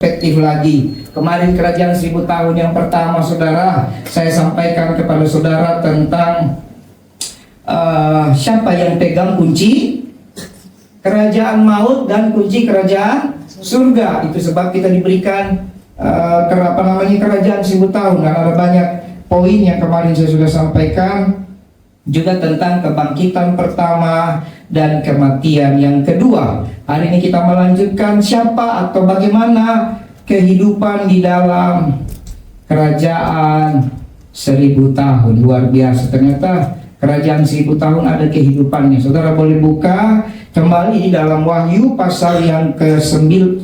perspektif lagi. Kemarin kerajaan 1000 tahun yang pertama, saudara, saya sampaikan kepada saudara tentang siapa yang pegang kunci kerajaan maut dan kunci kerajaan surga. Itu sebab kita diberikan kerajaan 1000 tahun. Dan ada banyak poin yang kemarin saya sudah sampaikan, juga tentang kebangkitan pertama dan kematian yang kedua. Hari ini kita melanjutkan siapa atau bagaimana kehidupan di dalam kerajaan 1000 tahun. Luar biasa, ternyata kerajaan 1000 tahun ada kehidupannya. Saudara boleh buka kembali di dalam Wahyu pasal yang ke-20,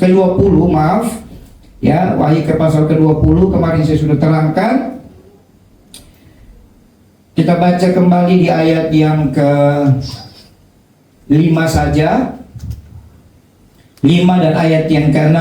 ya, Wahyu ke pasal ke-20. Kemarin saya sudah terangkan. Kita baca kembali di ayat yang ke-5 saja, 5 dan ayat yang ke-6.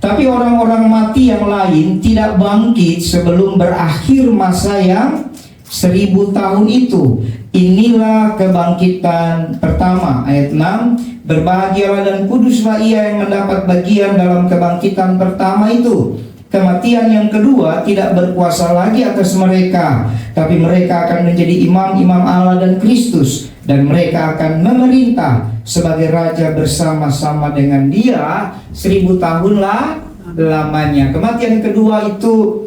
Tapi orang-orang mati yang lain tidak bangkit sebelum berakhir masa yang 1000 tahun itu. Inilah kebangkitan pertama. Ayat 6, berbahagialah dan kuduslah ia yang mendapat bagian dalam kebangkitan pertama itu. Kematian yang kedua tidak berkuasa lagi atas mereka, tapi mereka akan menjadi imam-imam Allah dan Kristus, dan mereka akan memerintah sebagai raja bersama-sama dengan Dia 1000 tahun lamanya. Kematian kedua itu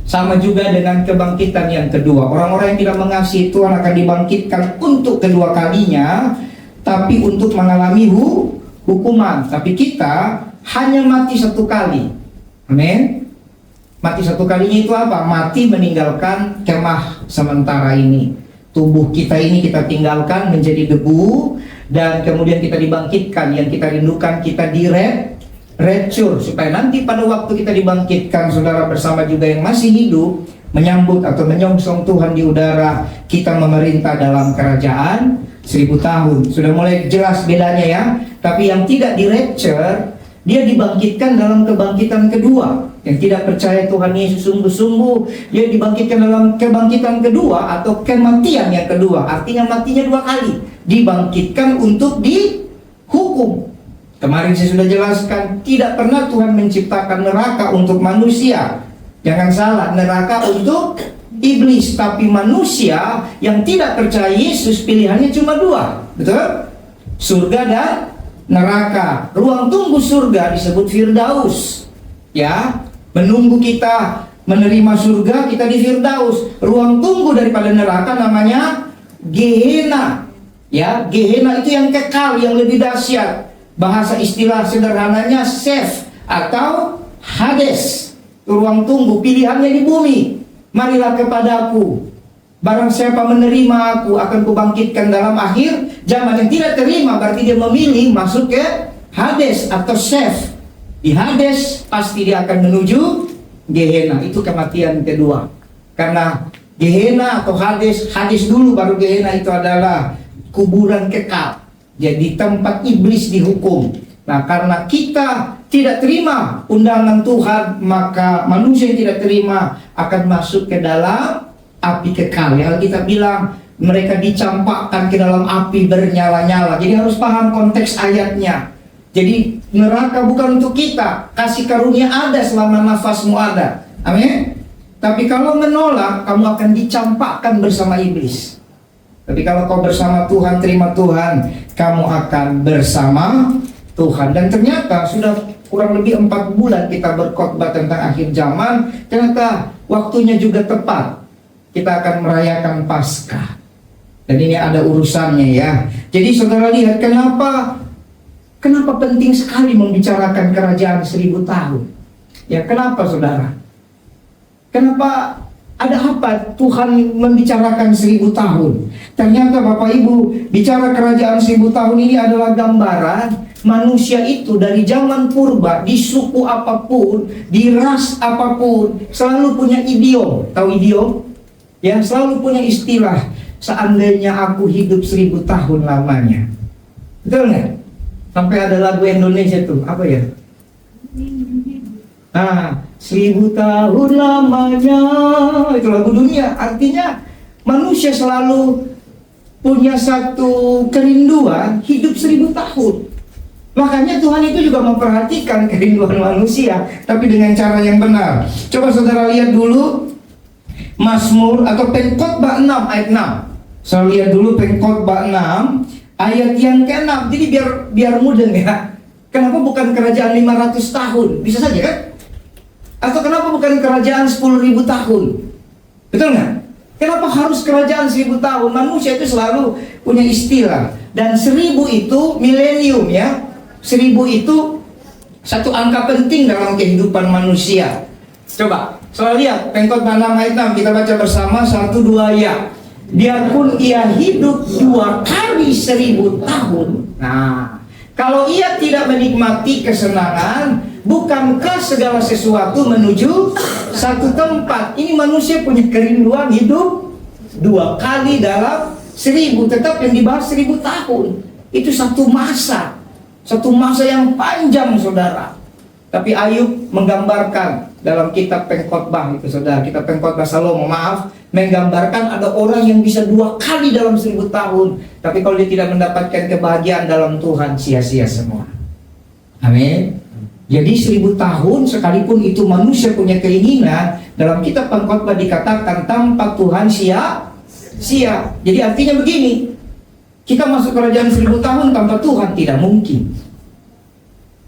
sama juga dengan kebangkitan yang kedua. Orang-orang yang tidak mengasihi Tuhan akan dibangkitkan untuk kedua kalinya, tapi untuk mengalami hukuman. Tapi kita hanya mati satu kali. Amin. Mati satu kalinya itu apa? Mati meninggalkan kemah sementara ini. Tubuh kita ini kita tinggalkan menjadi debu, dan kemudian kita dibangkitkan. Yang kita rindukan, kita rapture, supaya nanti pada waktu kita dibangkitkan, saudara, bersama juga yang masih hidup, menyambut atau menyongsong Tuhan di udara, kita memerintah dalam kerajaan 1000 tahun. Sudah mulai jelas bedanya ya. Tapi yang tidak di rapture, dia dibangkitkan dalam kebangkitan kedua. Yang tidak percaya Tuhan Yesus sungguh-sungguh, dia dibangkitkan dalam kebangkitan kedua atau kematian yang kedua. Artinya matinya 2 kali. Dibangkitkan untuk dihukum. Kemarin saya sudah jelaskan, tidak pernah Tuhan menciptakan neraka untuk manusia. Jangan salah, neraka untuk iblis. Tapi manusia yang tidak percaya Yesus, pilihannya cuma 2. Betul? Surga dan neraka. Ruang tunggu surga disebut Firdaus, ya, menunggu kita menerima surga, kita di Firdaus. Ruang tunggu daripada neraka namanya Gehenna, ya. Gehenna itu yang kekal, yang lebih dahsyat. Bahasa istilah sederhananya Sef atau Hades. Ruang tunggu, pilihannya di bumi. Marilah kepadaku, barang siapa menerima aku akan kubangkitkan dalam akhir zaman. Yang tidak terima berarti dia memilih masuk ke Hades atau Sef. Di Hades pasti dia akan menuju Gehenna. Itu kematian kedua. Karena Gehenna atau Hades dulu baru Gehenna itu adalah kuburan kekal. Jadi tempat iblis dihukum. Nah, karena kita tidak terima undangan Tuhan, maka manusia yang tidak terima akan masuk ke dalam api kekal. Ya, kita bilang mereka dicampakkan ke dalam api bernyala-nyala. Jadi harus paham konteks ayatnya. Jadi neraka bukan untuk kita. Kasih karunia ada selama nafasmu ada. Amin. Tapi kalau menolak, kamu akan dicampakkan bersama iblis. Tapi kalau kau bersama Tuhan, terima Tuhan, kamu akan bersama Tuhan. Dan ternyata sudah kurang lebih 4 bulan kita berkhotbah tentang akhir zaman. Ternyata waktunya juga tepat. Kita akan merayakan Paskah. Dan ini ada urusannya ya. Jadi saudara lihat kenapa penting sekali membicarakan kerajaan 1000 tahun. Ya, kenapa saudara? Kenapa, ada apa Tuhan membicarakan 1000 tahun? Ternyata Bapak Ibu, bicara kerajaan 1000 tahun ini adalah gambaran manusia itu dari zaman purba, di suku apapun, di ras apapun, selalu punya idiom. Tahu idiom? Ya, selalu punya istilah. Seandainya aku hidup 1000 tahun lamanya. Betul nggak? Sampai ada lagu Indonesia tuh, apa ya? 1000 tahun lamanya. Itu lagu dunia. Artinya manusia selalu punya satu kerinduan hidup 1000 tahun. Makanya Tuhan itu juga memperhatikan kerinduan manusia, tapi dengan cara yang benar. Coba saudara lihat dulu Mazmur atau Pengkhotbah 6 ayat 6. Saudara lihat dulu Pengkhotbah 6 ayat yang ke-6. Jadi biar mudah ya. Kenapa bukan kerajaan 500 tahun? Bisa saja kan? Atau kenapa bukan kerajaan 10.000 tahun? Betul nggak? Kenapa harus kerajaan 1000 tahun? Manusia itu selalu punya istilah. Dan 1000 itu milenium ya. 1000 itu satu angka penting dalam kehidupan manusia. Coba, soal lihat Pengkhotbah 6 ayat 6, kita baca bersama 1, 2 ya. Biarpun ia hidup 2 kali 1000 tahun. Nah, kalau ia tidak menikmati kesenangan, bukankah segala sesuatu menuju satu tempat? Ini manusia punya kerinduan hidup 2 kali dalam 1000, tetap yang dibahas 1000 tahun. Itu satu masa yang panjang, saudara. Tapi Ayub menggambarkan dalam kitab Pengkhotbah itu, saudara, kitab Pengkhotbah Salomo, menggambarkan ada orang yang bisa 2 kali dalam 1000 tahun. Tapi kalau dia tidak mendapatkan kebahagiaan dalam Tuhan, sia-sia semua. Amin. Jadi 1000 tahun sekalipun itu manusia punya keinginan, dalam kitab Pengkhotbah dikatakan tanpa Tuhan sia-sia. Jadi artinya begini, kita masuk kerajaan 1000 tahun tanpa Tuhan tidak mungkin.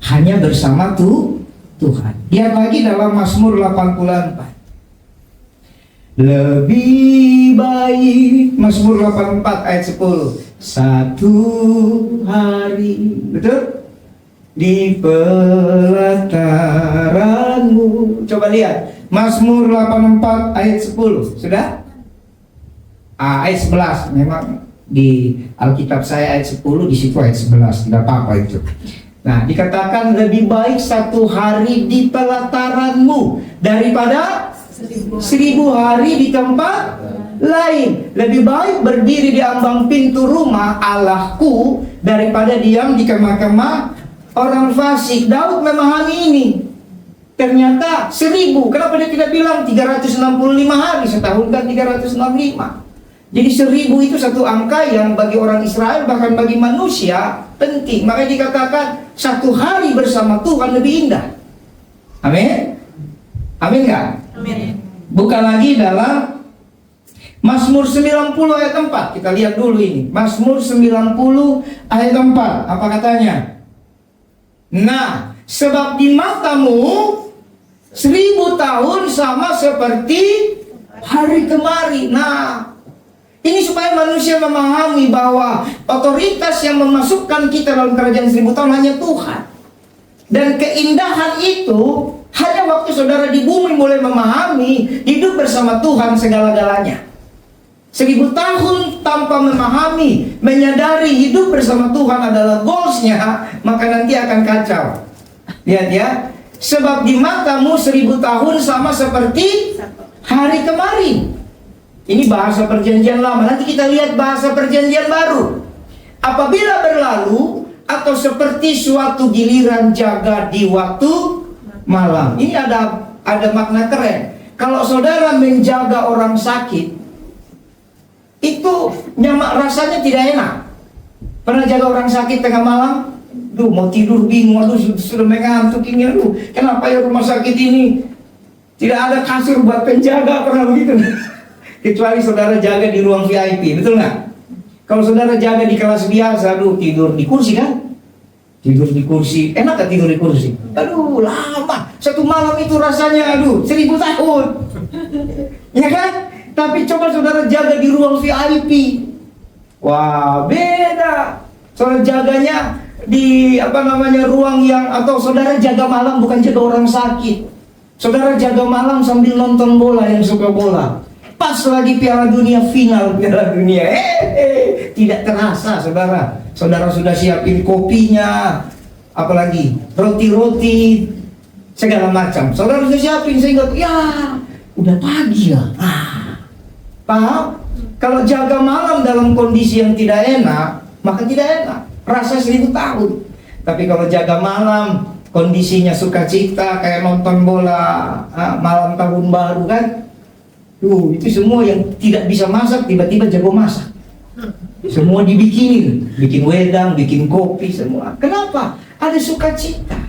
Hanya bersama Tuhan. Lihat lagi dalam Mazmur 84. Lebih baik, Mazmur 84 ayat 10, 1 hari, betul? Di pelataranmu. Coba lihat Mazmur 84 ayat 10. Sudah? Ayat 11. Memang di Alkitab saya ayat 10, di situ ayat 11. Tidak apa-apa itu. Nah, dikatakan lebih baik 1 hari di pelataranmu daripada 1000 hari di tempat lain. Lebih baik berdiri di ambang pintu rumah Allahku daripada diam di kemah-kemah orang fasik. Daud memahami ini. Ternyata 1000. Kenapa dia tidak bilang 365 hari? Setahun kan 365. Jadi 1000 itu satu angka yang bagi orang Israel, bahkan bagi manusia, penting. Makanya dikatakan 1 hari bersama Tuhan lebih indah. Amin? Amin nggak? Amin. Bukan lagi dalam Mazmur 90 ayat 4. Kita lihat dulu ini. Mazmur 90 ayat 4. Apa katanya? Nah, sebab di matamu 1000 tahun sama seperti hari kemarin. Nah, ini supaya manusia memahami bahwa otoritas yang memasukkan kita dalam kerajaan 1000 tahun hanya Tuhan. Dan keindahan itu hanya waktu saudara di bumi mulai memahami hidup bersama Tuhan segala-galanya. 1000 tahun tanpa memahami, menyadari hidup bersama Tuhan adalah goalsnya, maka nanti akan kacau. Lihat ya, sebab di matamu 1000 tahun sama seperti hari kemarin. Ini bahasa perjanjian lama. Nanti kita lihat bahasa perjanjian baru. Apabila berlalu atau seperti suatu giliran jaga di waktu malam. Ini ada makna keren. Kalau saudara menjaga orang sakit, itu rasanya tidak enak. Pernah jaga orang sakit tengah malam? Duh, mau tidur bingung, aduh sudah mengantuk ini, aduh kenapa ya rumah sakit ini tidak ada kasur buat penjaga, pernah begitu? Kecuali saudara jaga di ruang VIP, betul nggak? Kalau saudara jaga di kelas biasa, aduh tidur di kursi kan? Tidur di kursi, enak gak tidur di kursi? Aduh lama, 1 malam itu rasanya aduh 1000 tahun. Ya kan? Tapi coba saudara jaga di ruang VIP. Wah, beda. Saudara jaganya di ruang yang, atau saudara jaga malam bukan jaga orang sakit. Saudara jaga malam sambil nonton bola yang suka bola. Pas lagi Piala Dunia, final Piala Dunia, tidak terasa saudara. Saudara sudah siapin kopinya, apalagi roti-roti, segala macam. Saudara sudah siapin sehingga ya udah pagi ya. Paham? Kalau jaga malam dalam kondisi yang tidak enak, maka tidak enak. Rasa 1000 tahun. Tapi kalau jaga malam kondisinya sukacita kayak nonton bola malam tahun baru kan. Itu semua yang tidak bisa masak tiba-tiba jago masak. Semua dibikinin, bikin wedang, bikin kopi semua. Kenapa? ada sukacita.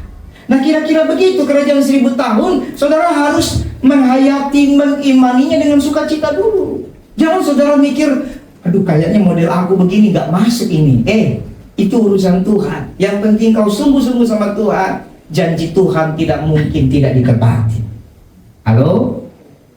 Nah, kira-kira begitu kerajaan 1000 tahun, saudara harus menghayati, mengimaninya dengan sukacita dulu. Jangan saudara mikir, aduh kayaknya model aku begini gak masuk ini. Itu urusan Tuhan. Yang penting kau sungguh-sungguh sama Tuhan, janji Tuhan tidak mungkin tidak ditepati. Halo?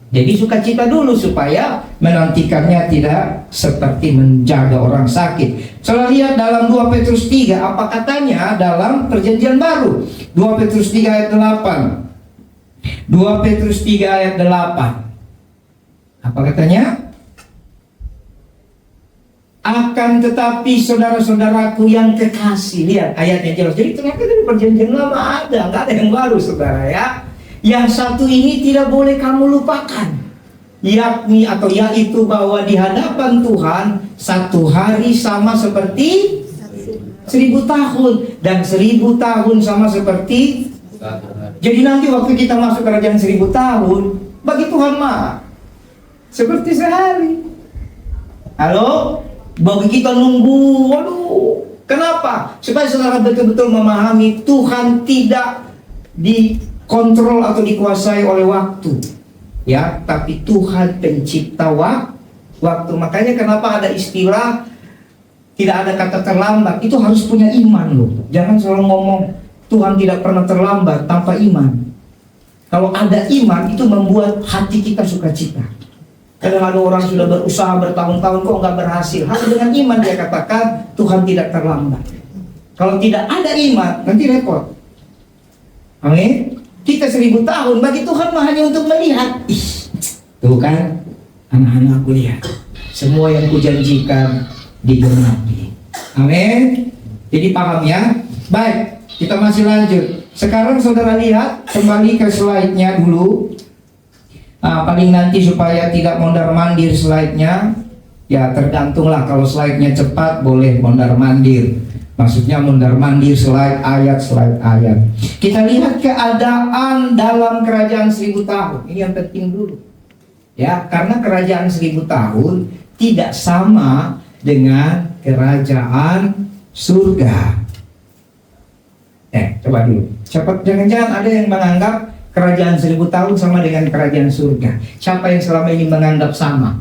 Jadi sukacita dulu supaya menantikannya tidak seperti menjaga orang sakit. Saudara lihat dalam 2 Petrus 3, apa katanya dalam perjanjian baru? 2 Petrus 3 ayat 8. 2 Petrus 3 ayat 8. Apa katanya? Akan tetapi saudara-saudaraku yang kekasih, lihat ayatnya jelas. Jadi ternyata dari perjanjian lama ada, nggak ada yang baru, saudara ya. Yang satu ini tidak boleh kamu lupakan, yakni atau yaitu bahwa di hadapan Tuhan satu hari sama seperti 1000 tahun, dan 1000 tahun sama seperti. Jadi nanti waktu kita masuk kerajaan 1000 tahun, bagi Tuhan mah seperti sehari. Halo? Bagi kita nunggu, waduh. Kenapa? Supaya saudara betul-betul memahami Tuhan tidak dikontrol atau dikuasai oleh waktu, ya, tapi Tuhan pencipta waktu. Makanya kenapa ada istilah tidak ada kata terlambat. Itu harus punya iman loh. Jangan selalu ngomong Tuhan tidak pernah terlambat tanpa iman. Kalau ada iman, itu membuat hati kita sukacita. Kadang ada orang sudah berusaha bertahun-tahun kok nggak berhasil. Hanya dengan iman dia katakan Tuhan tidak terlambat. Kalau tidak ada iman, nanti repot. Amin. Kita 1000 tahun bagi Tuhan mah hanya untuk melihat. Tuh kan, anak-anakku lihat, semua yang kujanjikan digenapi. Amin. Jadi paham ya? Baik, kita masih lanjut. Sekarang saudara lihat kembali ke slide-nya dulu. Paling nanti supaya tidak mondar-mandir slide-nya, ya tergantunglah. Kalau slide-nya cepat boleh mondar-mandir. Maksudnya mondar-mandir slide ayat. Kita lihat keadaan dalam kerajaan 1000 tahun. Ini yang penting dulu. Ya, karena kerajaan 1000 tahun tidak sama dengan kerajaan surga. Coba dulu. Cepat, jangan-jangan ada yang menganggap kerajaan 1000 tahun sama dengan kerajaan surga. Siapa yang selama ini menganggap sama?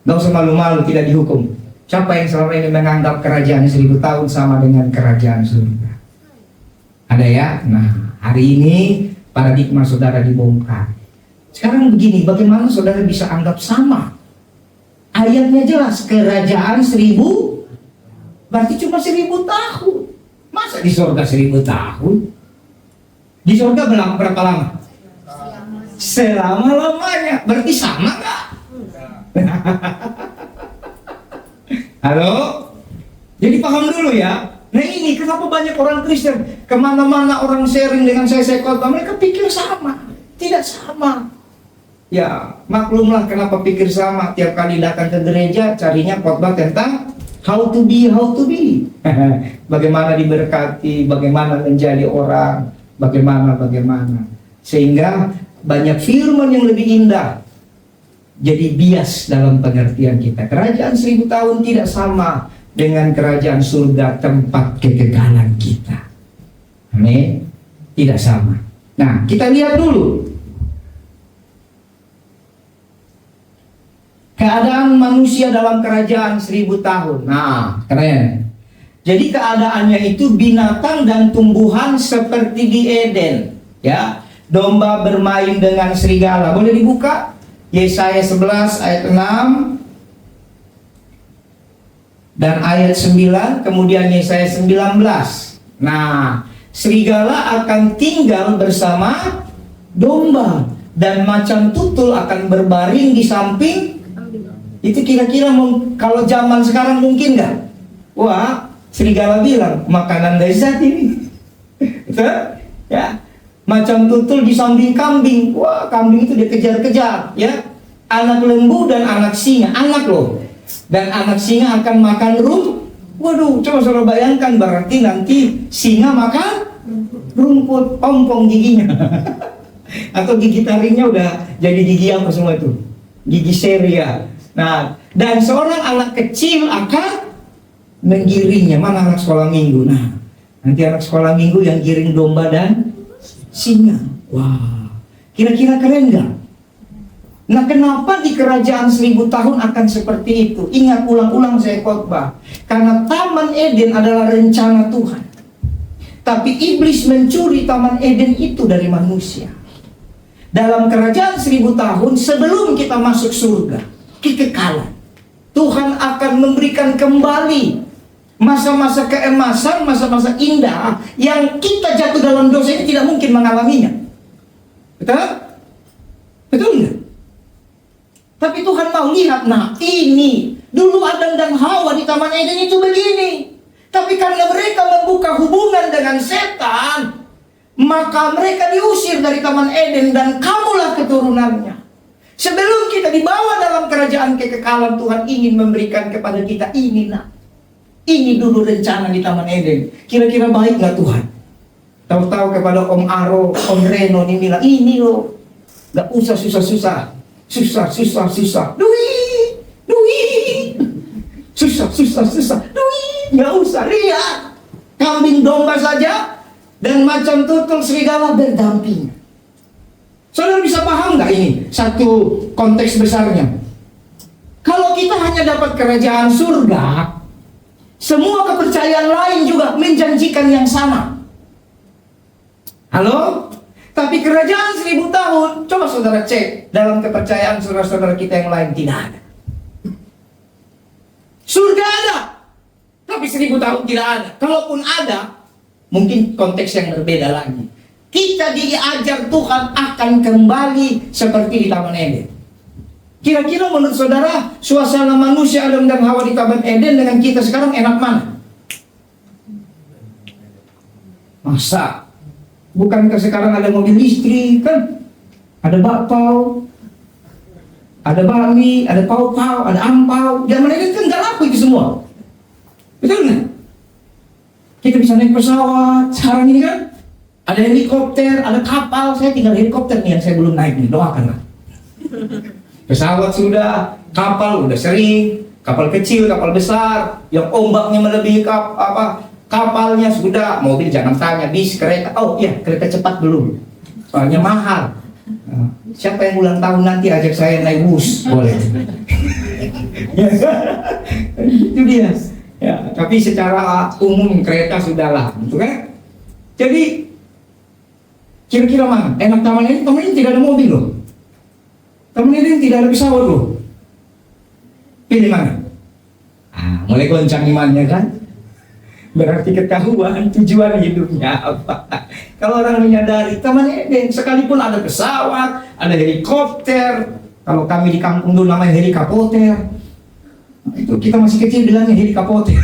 Gak usah malu-malu, tidak dihukum. Siapa yang selama ini menganggap kerajaan 1000 tahun sama dengan kerajaan surga? Ada ya? Nah, hari ini paradigma saudara dibongkar. Sekarang begini, bagaimana saudara bisa anggap sama? Ayatnya jelas, kerajaan 1000 berarti cuma 1000 tahun. Masa di surga 1000 tahun? Di surga berapa lama? Selama-lamanya. Berarti sama nggak? Halo? Jadi paham dulu ya. Nah ini kenapa banyak orang Kristen kemana-mana orang sharing dengan saya khotbah, mereka pikir sama. Tidak sama. Ya maklumlah kenapa pikir sama. Tiap kali datang ke gereja carinya khotbah tentang how to be. Bagaimana diberkati, bagaimana menjadi orang, bagaimana. Sehingga banyak firman yang lebih indah jadi bias dalam pengertian kita. Kerajaan 1000 tahun tidak sama dengan kerajaan surga, tempat kekekalan kita. Amin. Tidak sama. Nah, kita lihat dulu keadaan manusia dalam kerajaan 1000 tahun. Nah, keren. Jadi keadaannya itu binatang dan tumbuhan seperti di Eden, ya. Domba bermain dengan serigala. Boleh dibuka? Yesaya 11 ayat 6 dan ayat 9, kemudian Yesaya 19. Nah, serigala akan tinggal bersama domba dan macan tutul akan berbaring di samping. Itu kira-kira kalau zaman sekarang mungkin nggak? Wah, serigala bilang makanan lezat ini. Betul? Ya. Macan tutul di samping kambing. Wah, kambing itu dikejar-kejar, ya. Anak lembu dan anak singa, anak loh. Dan anak singa akan makan rumput. Waduh, coba saudara bayangkan, berarti nanti singa makan rumput, ompong giginya. Atau gigi taringnya udah jadi gigi apa semua itu? Gigi seria. Nah, dan seorang anak kecil akan menggiringnya. Mana anak sekolah minggu? Nah, nanti anak sekolah minggu yang giring domba dan singa. Wah, kira-kira keren nggak? Nah, kenapa di kerajaan 1000 tahun akan seperti itu? Ingat, ulang-ulang saya khotbah. Karena Taman Eden adalah rencana Tuhan. Tapi iblis mencuri Taman Eden itu dari manusia. Dalam kerajaan 1000 tahun sebelum kita masuk surga, kekekalan, Tuhan akan memberikan kembali masa-masa keemasan, masa-masa indah yang kita jatuh dalam dosa ini tidak mungkin mengalaminya. Betul? Betul nggak? Tapi Tuhan mau lihat, nah ini dulu Adam dan Hawa di Taman Eden itu begini. Tapi karena mereka membuka hubungan dengan setan, maka mereka diusir dari Taman Eden dan kamulah keturunannya. Sebelum kita dibawa dalam kerajaan kekekalan, Tuhan ingin memberikan kepada kita ini, nah. Ini dulu rencana di Taman Eden. Kira-kira baik nggak Tuhan? Tahu-tahu kepada Om Aro, Om Reno ini bilang, ini loh, nggak usah susah-susah. Susah. Duit. Susah. Duit. Nggak usah. Lihat. Kambing domba saja dan macan tutul serigala berdampingan. Saudara bisa paham nggak ini? Satu konteks besarnya. Kalau kita hanya dapat kerajaan surga, semua kepercayaan lain juga menjanjikan yang sama. Halo? Tapi kerajaan 1000 tahun, coba saudara cek dalam kepercayaan saudara-saudara kita yang lain, tidak ada. Surga ada, tapi 1000 tahun tidak ada. Kalaupun ada, mungkin konteks yang berbeda lagi. Kita diajar Tuhan akan kembali seperti di Taman Eden. Kira-kira menurut saudara, suasana manusia Adam dan Hawa di Taman Eden dengan kita sekarang enak mana? Masa? Bukankah sekarang ada mobil listrik kan? Ada bakpao, ada bakmi, ada pau-pau, ada ampau. Zaman ini kan nggak laku itu semua. Betul nggak? Kita bisa naik pesawat. Sekarang ini kan ada helikopter, ada kapal. Saya tinggal helikopter nih yang saya belum naik nih. Doakanlah. Pesawat sudah, kapal udah sering, kapal kecil, kapal besar, yang ombaknya melebihi kapalnya sudah, mobil jangan tanya, bis, kereta, oh iya, kereta cepat belum, soalnya mahal. Siapa yang ulang tahun nanti ajak saya naik bus, boleh. Itu dia. Ya, tapi secara umum kereta sudahlah, gitu kan? Jadi kira-kira mana? Enak Taman ini tidak ada mobil loh. Taman ini tidak ada pesawat loh. Pilih mana? Mulai goncang imannya kan? Berarti ketahuan tujuan hidupnya apa. Kalau orang menyadari Taman Eden, sekalipun ada pesawat, ada helikopter. Kalau kami di kampung dulu namanya helikapoter. Itu kita masih kecil bilangnya helikapoter.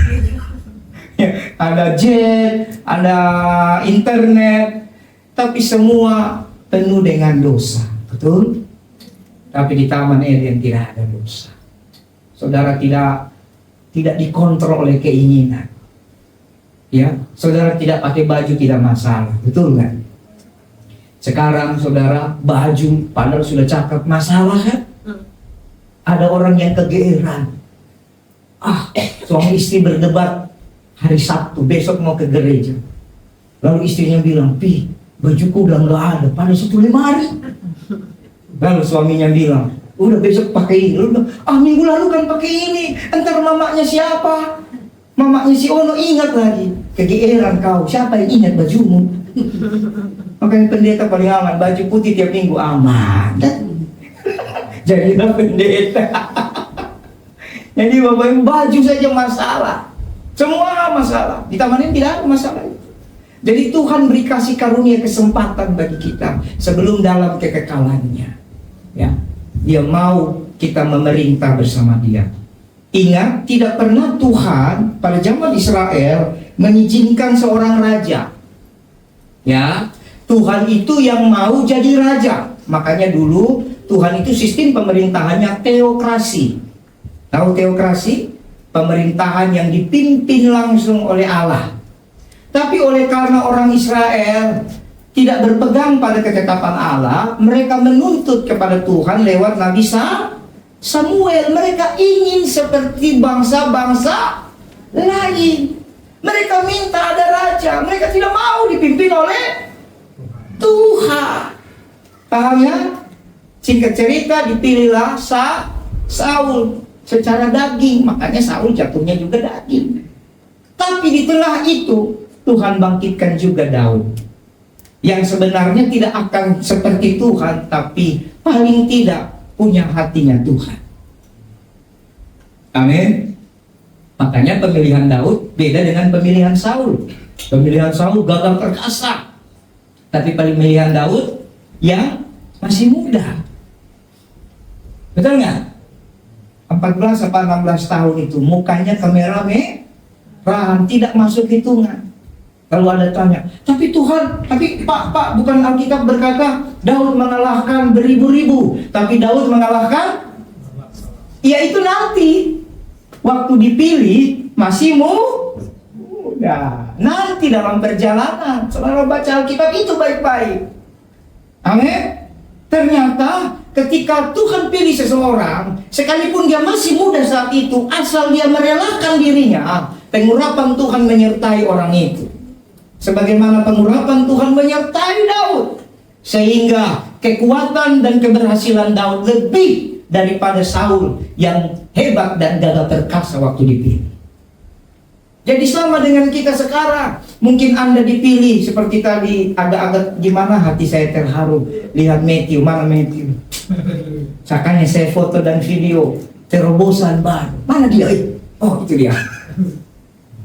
Ya, ada jet, ada internet, tapi semua penuh dengan dosa. Betul? Tapi di Taman Eden tidak ada dosa. Saudara tidak dikontrol oleh keinginan. Ya, saudara tidak pakai baju tidak masalah, betul nggak? Sekarang saudara baju padahal sudah cakep, masalah kan? Ada orang yang kegeeran. Suami istri berdebat hari Sabtu, besok mau ke gereja. Lalu istrinya bilang, "Pi, bajuku udah nggak ada, pada 1 lemari." Lalu suaminya bilang, "Udah besok pakai ini." Lalu, minggu lalu kan pakai ini. Entar mamanya siapa? Mamanya si Ono ingat lagi. Kegeeran kau, siapa yang ingat bajumu? Makanya pendeta paling aman, baju putih tiap minggu aman. Jadilah pendeta. Jadi bapak ibu baju saja masalah. Semua masalah. Di Taman ini tidak ada masalah itu. Jadi Tuhan beri kasih karunia kesempatan bagi kita sebelum dalam kekekalannya. Ya, Dia mau kita memerintah bersama Dia. Ingat, tidak pernah Tuhan pada zaman Israel mengizinkan seorang raja. Ya, Tuhan itu yang mau jadi raja. Makanya dulu Tuhan itu sistem pemerintahannya teokrasi. Tahu teokrasi? Pemerintahan yang dipimpin langsung oleh Allah. Tapi oleh karena orang Israel tidak berpegang pada ketetapan Allah, mereka menuntut kepada Tuhan lewat Nabi Samuel. Mereka ingin seperti bangsa-bangsa lain. Mereka minta ada raja, mereka tidak mau dipimpin oleh Tuhan. Paham ya? Singkat cerita, dipilihlah Saul secara daging, makanya Saul jatuhnya juga daging. Tapi di tengah itu Tuhan bangkitkan juga Daud, yang sebenarnya tidak akan seperti Tuhan, tapi paling tidak punya hatinya Tuhan. Amin. Makanya pemilihan Daud beda dengan pemilihan Saul. Pemilihan Saul gagal perkasa, tapi pemilihan Daud yang masih muda. Betul nggak? 14 atau 16 tahun itu mukanya kemerahan, tidak masuk hitungan. Kalau ada tanya, tapi Tuhan, tapi Pak, bukan Alkitab berkata Daud mengalahkan beribu-ribu, tapi Daud mengalahkan? Ya itu nanti, waktu dipilih masih muda. Nanti dalam perjalanan, selalu baca Alkitab itu baik-baik. Amin. Ternyata ketika Tuhan pilih seseorang, sekalipun dia masih muda saat itu, asal dia merelakan dirinya, pengurapan Tuhan menyertai orang itu. Sebagaimana pengurapan Tuhan menyertai Daud, sehingga kekuatan dan keberhasilan Daud lebih daripada Saul yang hebat dan gagah perkasa waktu dipilih. Jadi sama dengan kita sekarang, mungkin Anda dipilih seperti tadi, agak-agak gimana hati saya terharu lihat Matthew, mana Matthew? Sakanya saya foto dan video terobosan baru. Mana dia? Oh itu dia,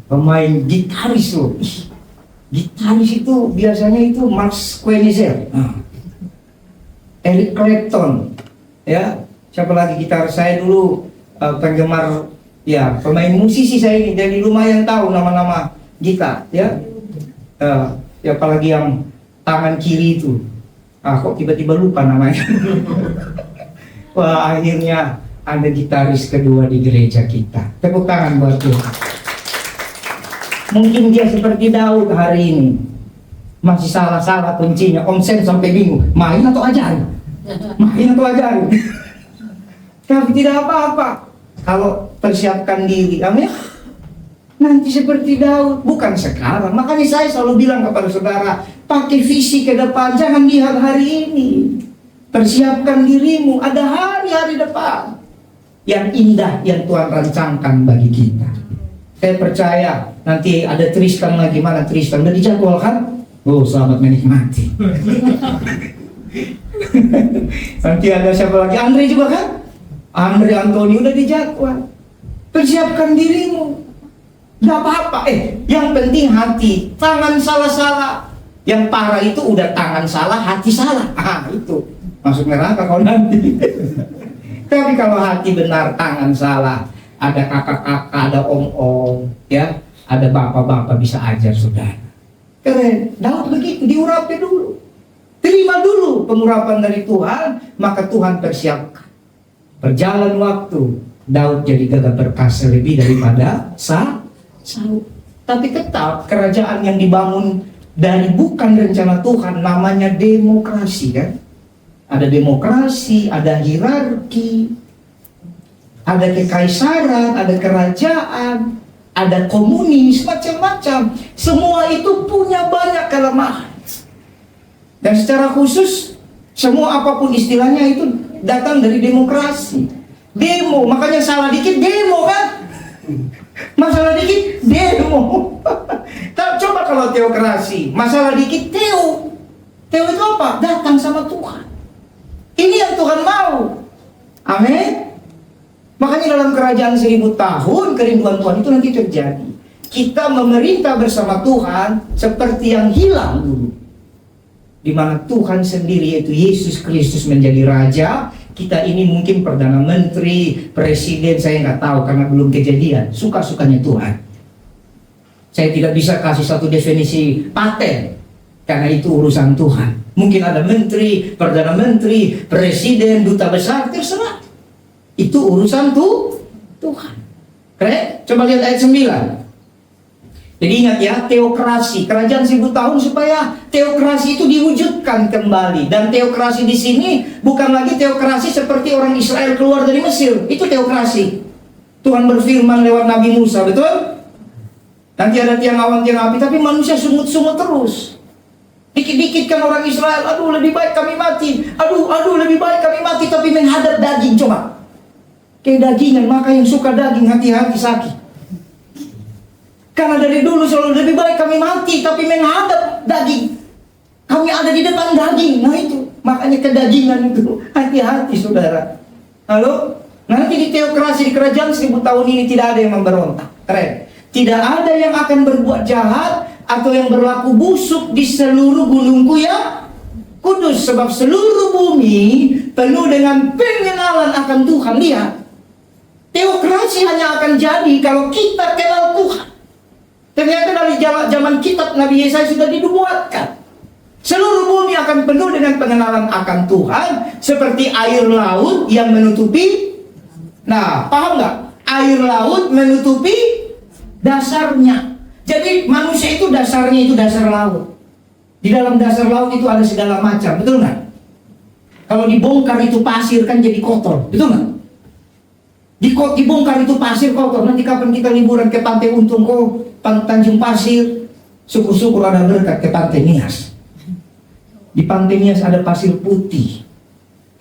pemain gitaris loh. Gitaris itu biasanya itu Max Quenizer, Eric Clapton, ya. Siapa lagi gitar saya dulu penggemar, ya pemain musisi saya ini, jadi lumayan tahu nama-nama gitar, ya. Apalagi yang tangan kiri itu, kok tiba-tiba lupa namanya. Wah, akhirnya ada gitaris kedua di gereja kita. Tepuk tangan buat Tuhan. Mungkin dia seperti Daud hari ini, masih salah-salah kuncinya. Om Sen sampai bingung, main atau ajarin? Main atau ajarin? Tapi tidak apa-apa kalau persiapkan diri, amin. Nanti seperti Daud, bukan sekarang. Makanya saya selalu bilang kepada saudara, pakai visi ke depan, jangan lihat hari ini. Persiapkan dirimu, ada hari-hari depan yang indah yang Tuhan rancangkan bagi kita. Saya percaya nanti ada Tristan lagi, mana Tristan? Udah dijadwalkan? Oh, selamat menikmati. Nanti ada siapa lagi? Andre juga kan? Andre Antoni udah dijadwal. Persiapkan dirimu. Gak apa-apa. Yang penting hati. Tangan salah-salah. Yang parah itu udah tangan salah, hati salah. Itu masuk neraka kau nanti. Tapi kalau hati benar, tangan salah, ada kakak-kakak, ada om-om, ya, ada bapak-bapak bisa ajar saudara. Keren. Daud begitu, diurapi dulu. Terima dulu pengurapan dari Tuhan, maka Tuhan persiapkan. Berjalan waktu, Daud jadi gagah perkasa lebih daripada Saul. Tapi tetap kerajaan yang dibangun dari bukan rencana Tuhan, namanya demokrasi kan. Ada demokrasi, ada hierarki, ada kekaisaran, ada kerajaan, ada komunis, macam-macam. Semua itu punya banyak kelemahan. Dan secara khusus, semua apapun istilahnya itu datang dari demokrasi. Demo, makanya salah dikit demo kan? Masalah dikit demo. Coba kalau teokrasi, masalah dikit teo. Teo itu apa? Datang sama Tuhan. Ini yang Tuhan mau. Amin. Makanya dalam kerajaan 1000 tahun kerinduan Tuhan itu nanti terjadi. Kita memerintah bersama Tuhan seperti yang hilang dulu, di mana Tuhan sendiri yaitu Yesus Kristus menjadi Raja. Kita ini mungkin Perdana Menteri, Presiden, saya nggak tahu karena belum kejadian. Suka-sukanya Tuhan. Saya tidak bisa kasih satu definisi paten, karena itu urusan Tuhan. Mungkin ada Menteri, Perdana Menteri, Presiden, Duta Besar, terserah. Itu urusan Tuhan. Keren? Coba lihat ayat 9. Jadi ingat ya, teokrasi, kerajaan 1000 tahun supaya teokrasi itu diwujudkan kembali. Dan teokrasi di sini bukan lagi teokrasi seperti orang Israel keluar dari Mesir. Itu teokrasi. Tuhan berfirman lewat Nabi Musa, betul? Nanti ada tiang awan, tiang api, tapi manusia sungut-sungut terus. Dikit-dikit kan orang Israel, aduh lebih baik kami mati, aduh lebih baik kami mati, tapi menghadap daging. Coba, kayak dagingan, maka yang suka daging hati-hati sakit. Karena dari dulu selalu lebih baik kami mati, tapi menghadap daging. Kami ada di depan daging, nah itu, makanya kedagingan itu, hati-hati saudara. Halo? Nanti di teokrasi, di kerajaan 1000 tahun ini tidak ada yang memberontak. Keren. Tidak ada yang akan berbuat jahat atau yang berlaku busuk di seluruh gunungku yang kudus. Sebab seluruh bumi penuh dengan pengenalan akan Tuhan. Lihat, teokrasi hanya akan jadi kalau kita kenal Tuhan. Ternyata dari zaman kitab Nabi Yesaya sudah dibuatkan. Seluruh bumi akan penuh dengan pengenalan akan Tuhan, seperti air laut yang menutupi. Nah, paham nggak? Air laut menutupi dasarnya. Jadi manusia itu dasarnya itu dasar laut. Di dalam dasar laut itu ada segala macam, betul nggak? Kalau dibongkar itu pasir kan jadi kotor, betul nggak? Dibongkar itu pasir kotor. Nanti kapan kita liburan ke Pantai Untung, Tanjung Pasir, syukur-syukur ada berkat ke Pantai Nias. Di Pantai Nias ada pasir putih,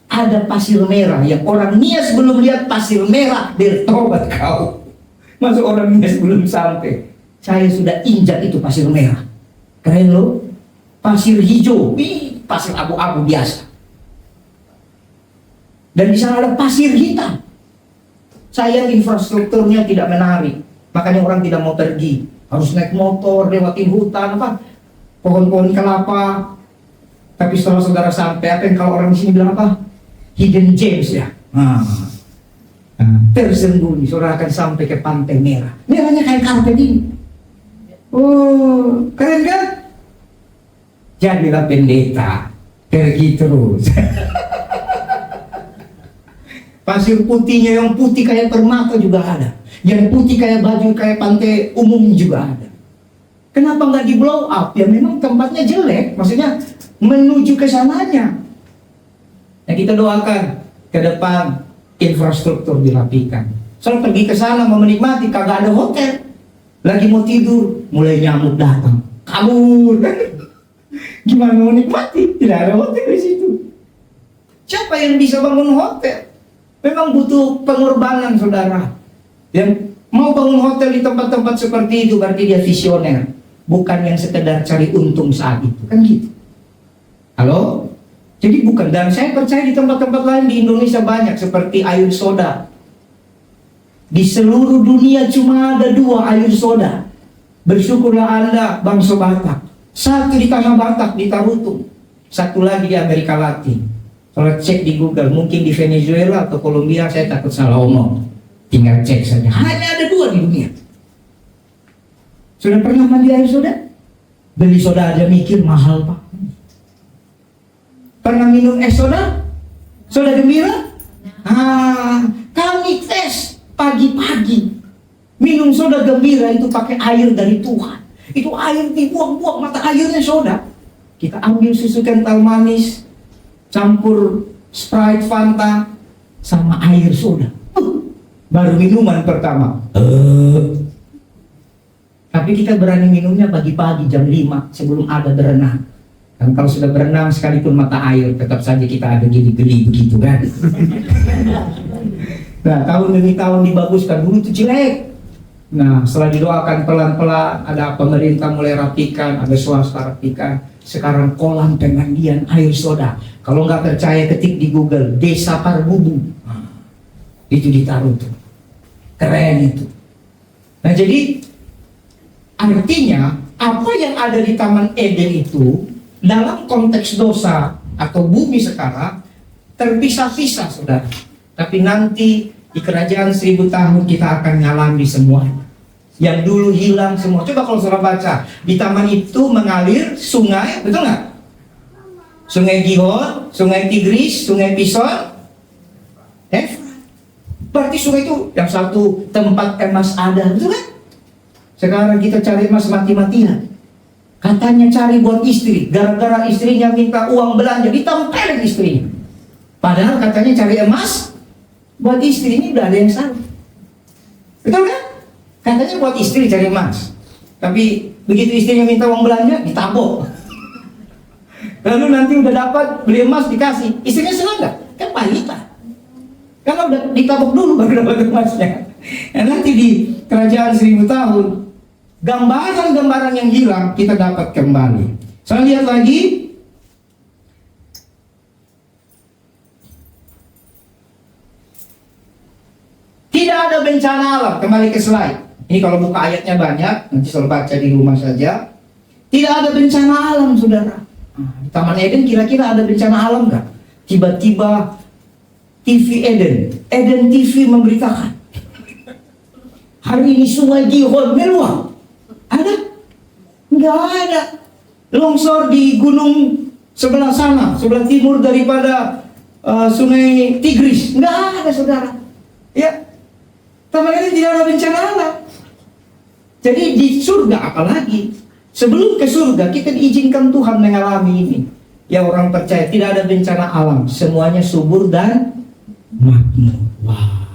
ada pasir merah. Yang orang Nias belum lihat pasir merah, bertobat kau. Masuk orang Nias belum sampai. Saya sudah injak itu pasir merah. Keren loh. Pasir hijau, pasir abu-abu biasa. Dan di sana ada pasir hitam. Sayang infrastrukturnya tidak menarik. Makanya orang tidak mau pergi. Harus naik motor, lewatin hutan, pohon-pohon kelapa. Tapi setelah saudara sampai, apa yang kalau orang di sini bilang apa? Hidden gems ya. Tersembunyi, saudara akan sampai ke Pantai Merah. Merahnya kayak karpet ini. Oh, keren kan? Jadilah pendeta, pergi terus. Pasir putihnya yang putih kayak permata juga ada. Yang putih kayak baju kayak pantai umum juga ada. Kenapa nggak di blow up? Ya memang tempatnya jelek, maksudnya menuju ke sananya. Nah kita doakan ke depan infrastruktur dirapikan. Soal pergi ke sana mau menikmati, kagak ada hotel. Lagi mau tidur, mulai nyamuk datang, kabur. Gimana mau nikmati? Tidak ada hotel di situ. Siapa yang bisa bangun hotel? Memang butuh pengorbanan, saudara. Yang mau bangun hotel di tempat-tempat seperti itu berarti dia visioner, bukan yang sekedar cari untung saat itu, kan gitu. Halo? Jadi bukan, dan saya percaya di tempat-tempat lain di Indonesia banyak seperti air soda. Di seluruh dunia cuma ada 2 air soda. Bersyukurlah Anda bangsa Batak. Satu di tanah Batak di Tarutung, satu lagi di Amerika Latin. Kalau cek di Google, mungkin di Venezuela atau Kolombia, saya takut salah omong. Tinggal cek saja. Hanya ada 2 di dunia. Sudah pernah mandi air soda? Beli soda aja mikir mahal pak. Pernah minum es soda? Soda gembira? Kami tes pagi-pagi minum soda gembira itu pakai air dari Tuhan. Itu air dibuang-buang, mata airnya soda. Kita ambil susu kental manis, campur Sprite, Fanta, sama air soda. Baru minuman pertama. Tapi kita berani minumnya pagi-pagi jam 5 sebelum ada berenang. Dan kalau sudah berenang sekalipun mata air, tetap saja kita ada geli-geli begitu kan. Nah, tahun demi tahun dibaguskan, dulu itu jelek. Nah, setelah didoakan pelan-pelan, ada pemerintah mulai rapikan, ada swasta rapikan. Sekarang kolam pengandian air soda. Kalau nggak percaya ketik di Google, Desa Parbubu. Itu ditaruh tuh. Keren itu. Nah, jadi artinya apa yang ada di Taman Eden itu dalam konteks dosa atau bumi sekarang terpisah-pisah, saudara. Tapi nanti di kerajaan 1000 tahun kita akan ngalami semua. Yang dulu hilang semua. Coba kalau saudara baca, di taman itu mengalir sungai, betul nggak? Sungai Gihon, Sungai Tigris, Sungai Pison. Berarti sungai itu yang satu tempat emas ada, betul kan? Sekarang kita cari emas mati-matian. Katanya cari buat istri, gara-gara istrinya minta uang belanja, ditempelin istrinya. Padahal katanya cari emas buat istri, ini udah ada yang salah. Betul kan? Katanya buat istri cari emas. Tapi begitu istrinya minta uang belanja, ditabok. Lalu nanti udah dapat beli emas dikasih, istrinya senang nggak? Kan pahitan. Karena udah ditabok dulu baru dapat emasnya. Nah, nanti di kerajaan 1000 tahun, gambaran-gambaran yang hilang kita dapat kembali. Saya lihat lagi. Tidak ada bencana alam. Kembali ke slide. Ini kalau buka ayatnya banyak, nanti selalu baca di rumah saja. Tidak ada bencana alam, saudara. Di Taman Eden kira-kira ada bencana alam nggak? Tiba-tiba TV Eden TV memberitakan, hari ini sungai Gihon meluap. Ada? Nggak ada. Longsor di gunung sebelah sana, sebelah timur daripada sungai Tigris. Nggak ada, saudara. Ya, Taman Eden tidak ada bencana alam. Jadi di surga apalagi? Sebelum ke surga kita diizinkan Tuhan mengalami ini. Ya, orang percaya tidak ada bencana alam, semuanya subur dan makmur. Wah.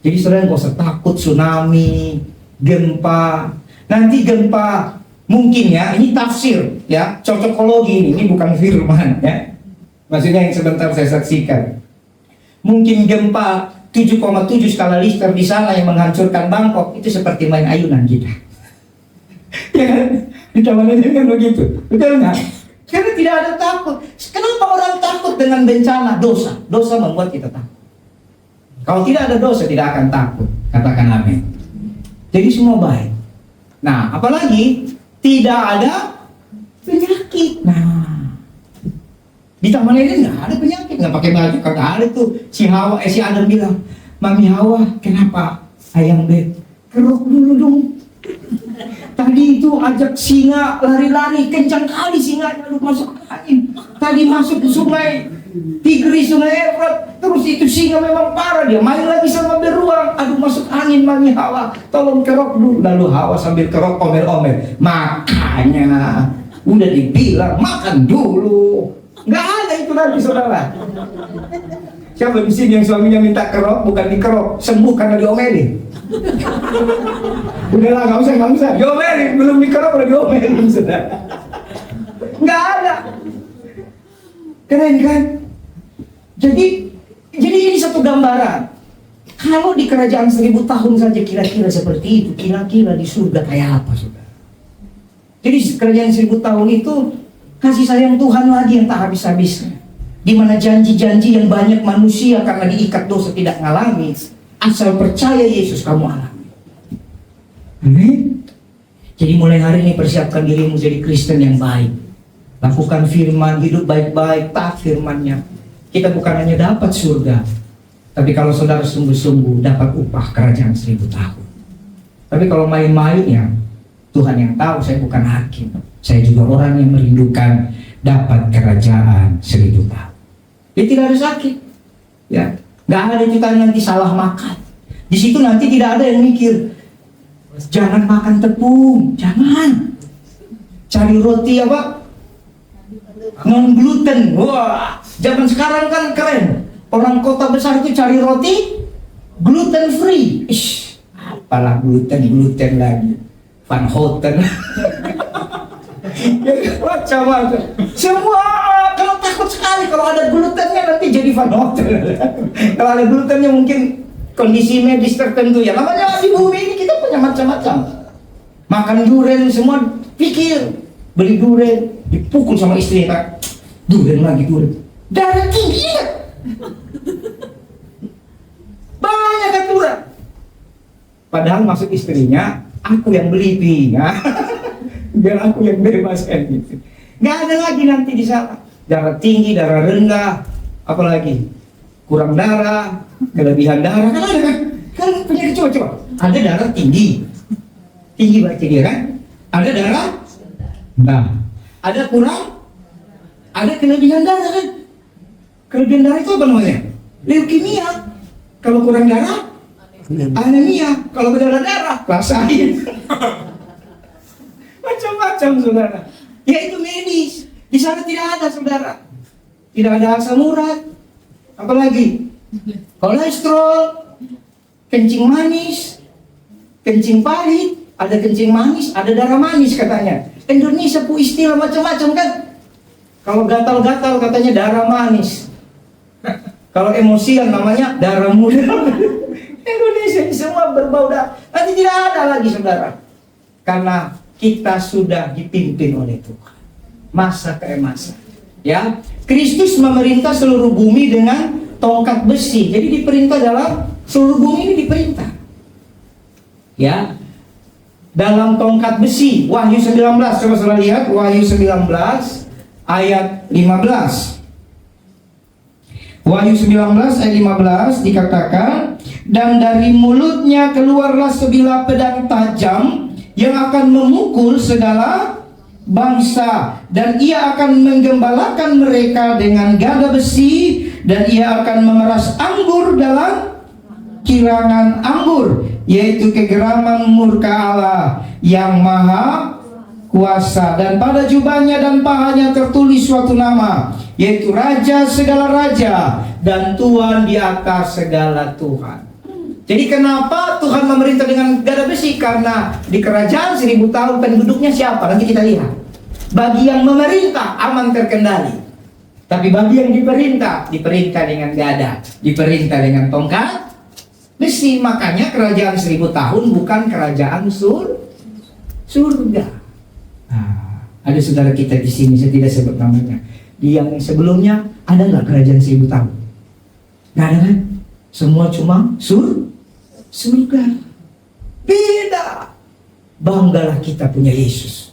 Jadi saudara nggak usah takut tsunami, gempa. Nanti gempa mungkin ya, ini tafsir ya, cocokologi ini bukan firman ya. Maksudnya yang sebentar saya saksikan. Mungkin gempa 7,7 skala Richter di sana yang menghancurkan Bangkok itu seperti main ayunan kita. Ya kan? Di Taman Eden kan begitu. Betul nggak? Karena tidak ada takut. Kenapa orang takut dengan bencana? Dosa. Dosa membuat kita takut. Kalau tidak ada dosa tidak akan takut. Katakan amin. Jadi semua baik. Nah, apalagi tidak ada penyakit. Nah, di Taman Eden nggak ada penyakit, nggak pakai baju, kagak ada tuh. Si Adam bilang, Mami Hawa, kenapa ayam beb? Kerok dulu dong. Tadi itu ajak singa lari-lari, kencang kali singanya, lu masuk angin. Tadi masuk ke sungai Tigris, sungai Efrat, terus itu singa memang parah, dia main lagi sama beruang. Aduh, masuk angin Mami Hawa, tolong kerok dulu. Lalu Hawa sambil kerok omer-omer, makanya udah dibilang makan dulu. Nggak ada itu lagi, saudara. Siapa di sini yang suaminya minta kerok, bukan dikerok, sembuh karena diomelin? Udahlah, nggak usah diomelin, belum dikerok udah diomelin, saudara. Nggak ada. Keren kan? Jadi ini satu gambaran. Kalau di kerajaan 1000 tahun saja kira-kira seperti itu, kira-kira di surga kayak apa, saudara? Jadi kerajaan 1000 tahun itu kasih sayang Tuhan lagi yang tak habis-habisnya. Di mana janji-janji yang banyak manusia karena diikat dosa tidak ngalami. Asal percaya Yesus kamu alami. Amin. Jadi mulai hari ini persiapkan dirimu jadi Kristen yang baik. Lakukan firman, hidup baik-baik, taat firmannya. Kita bukan hanya dapat surga, tapi kalau saudara sungguh-sungguh dapat upah kerajaan 1000 tahun. Tapi kalau main-main ya, Tuhan yang tahu, saya bukan hakim. Saya juga orang yang merindukan dapat kerajaan 1000 tahun. Dia tidak ada sakit, ya, nggak ada kita nanti salah makan. Di situ nanti tidak ada yang mikir, jangan makan tepung, jangan. Cari roti apa? Non gluten. Wah, zaman sekarang kan keren. Orang kota besar itu cari roti gluten free. Apalah gluten lagi. Van Houten. Macam-macam. Semua kalau takut sekali kalau ada glutennya nanti jadi Van Houten. Kalau ada glutennya mungkin kondisi medis tertentu ya. Namanya di bumi ini kita punya macam-macam. Makan durian semua pikir beli durian dipukul sama istri kan. Durian lagi durian. Darah tinggi ya. Banyak aturan. Padahal maksud istrinya, aku yang beli pinga. Biar aku yang bebas kan gitu. Nggak ada lagi nanti di sana darah tinggi, darah rendah, apalagi kurang darah, kelebihan darah. Kan ada kan penyakit coba. Ada darah tinggi berarti dia kan. Ada darah, nah, ada kurang, ada kelebihan darah kan. Kelebihan darah itu apa namanya? Leukemia. Kalau kurang darah, anemia. Kalau berdarah darah, rasain. Macam-macam, saudara. Ya itu medis. Di sana tidak ada, saudara. Tidak ada asam urat. Apalagi kolesterol, kencing manis, kencing pahit. ada kencing manis, ada darah manis katanya. Indonesia pu istilah macam-macam kan. Kalau gatal-gatal katanya darah manis. Kalau emosian namanya darah muda. Indonesia ini semua berbau darah. Nanti tidak ada lagi saudara. Karena kita sudah dipimpin oleh Tuhan. Masa ke masa. Ya, Kristus memerintah seluruh bumi dengan tongkat besi. Jadi diperintah dalam seluruh bumi ini diperintah. Ya. Dalam tongkat besi, Wahyu 19, coba saudara lihat Wahyu 19 ayat 15. Wahyu 19 ayat 15 dikatakan, dan dari mulutnya keluarlah sebilah pedang tajam yang akan memukul segala bangsa, dan ia akan menggembalakan mereka dengan gada besi, dan ia akan memeras anggur dalam kirangan anggur, yaitu kegeraman murka Allah yang maha kuasa. Dan pada jubahnya dan pahanya tertulis suatu nama, yaitu Raja segala raja dan Tuhan di atas segala Tuhan. Jadi kenapa Tuhan memerintah dengan gada besi? Karena di kerajaan 1000 tahun penduduknya siapa? Nanti kita lihat. Bagi yang memerintah aman terkendali, tapi bagi yang diperintah dengan gada, diperintah dengan tongkat besi. Makanya kerajaan 1000 tahun bukan kerajaan surga. Nah, ada saudara kita di sini, saya tidak sebut namanya. Di yang sebelumnya ada nggak kerajaan 1000 tahun? Nggak ada kan? Semua cuma surga. Beda. Banggalah kita punya Yesus.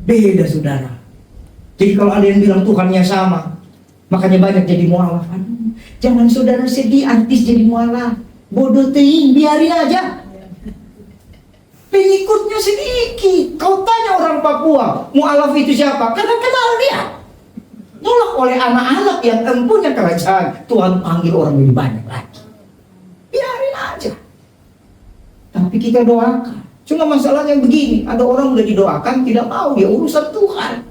Beda saudara. Jadi kalau ada yang bilang Tuhannya sama, makanya banyak jadi mualaf. Jangan saudara sedih artis jadi mualaf. Bodoh teing, biarin aja. Pengikutnya sedikit. Kau tanya orang Papua, mualaf itu siapa? Karena kenal dia. Nolak oleh anak-anak yang punya kerajaan. Tuhan panggil orang lebih banyak lagi. Biarin aja. Tapi kita doakan. Cuma masalahnya begini, ada orang udah didoakan tidak mau, ya urusan Tuhan.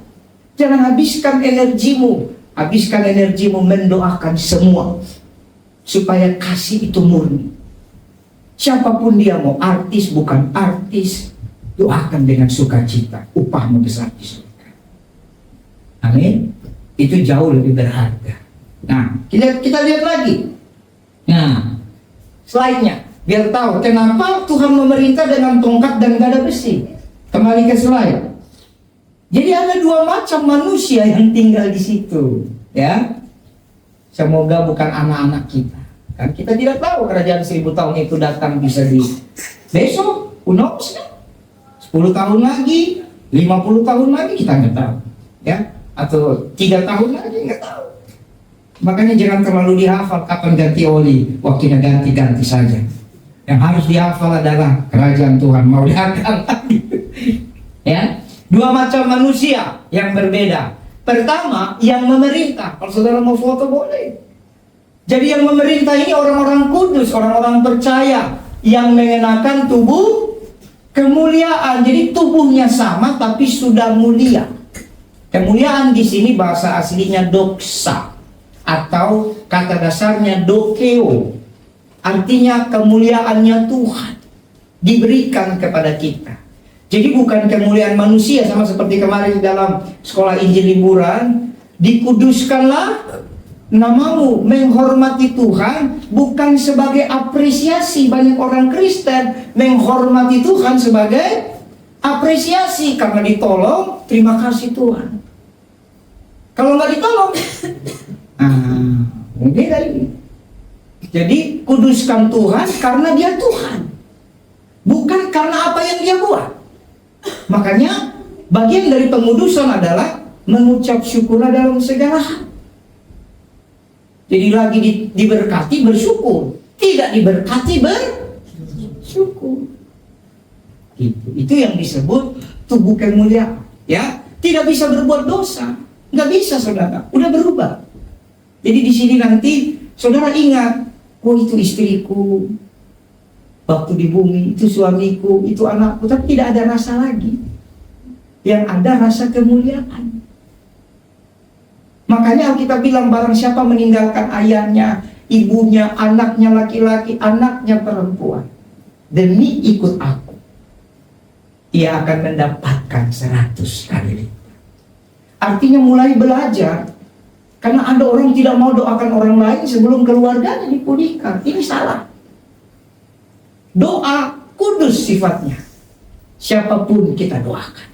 Jangan habiskan energimu. Habiskan energimu mendoakan semua, supaya kasih itu murni. Siapapun dia, mau artis bukan artis, doakan dengan sukacita, upahmu besar di surga. Amin. Itu jauh lebih berharga. Nah, kita lihat lagi. Nah, slide-nya, biar tahu kenapa Tuhan memerintah dengan tongkat dan gada besi. Kembali ke slide. Jadi ada dua macam manusia yang tinggal di situ, ya. Semoga bukan anak-anak kita. Kan kita tidak tahu kerajaan 1000 tahun itu datang bisa di besok, who knows, kan? 10 tahun lagi, 50 tahun lagi kita nggak tahu, ya. Atau 3 tahun lagi nggak tahu. Makanya jangan terlalu dihafal kapan ganti oli, waktunya ganti-ganti saja. Yang harus dihafal adalah kerajaan Tuhan mau datang lagi. Ya, dua macam manusia yang berbeda. Pertama, yang memerintah. Kalau saudara mau foto boleh. Jadi yang memerintah ini orang-orang kudus, orang-orang percaya yang mengenakan tubuh kemuliaan. Jadi tubuhnya sama tapi sudah mulia. Kemuliaan di sini bahasa aslinya doksa atau kata dasarnya dokeo. Artinya kemuliaannya Tuhan diberikan kepada kita. Jadi bukan kemuliaan manusia, sama seperti kemarin dalam sekolah Injil liburan, dikuduskanlah namamu, menghormati Tuhan bukan sebagai apresiasi. Banyak orang Kristen menghormati Tuhan sebagai apresiasi karena ditolong, terima kasih Tuhan. Kalau nggak ditolong, beda ini. Jadi kuduskan Tuhan karena dia Tuhan, bukan karena apa yang dia buat. Makanya bagian dari pengudusan adalah mengucap syukurlah dalam segala hal. Jadi lagi diberkati bersyukur, tidak diberkati bersyukur. Itu yang disebut tubuh kemuliaan. Ya, tidak bisa berbuat dosa, nggak bisa saudara, udah berubah. Jadi di sini nanti saudara ingat, oh itu istriku, waktu di bumi itu suamiku, itu anakku, tapi tidak ada rasa lagi. Yang ada rasa kemuliaan. Makanya Alkitab bilang barang siapa meninggalkan ayahnya, ibunya, anaknya laki-laki, anaknya perempuan, demi ikut aku, ia akan mendapatkan 100 kali lipat. Artinya mulai belajar. Karena ada orang tidak mau doakan orang lain sebelum keluarganya dipulihkan. Ini salah. Doa kudus sifatnya. Siapapun kita doakan.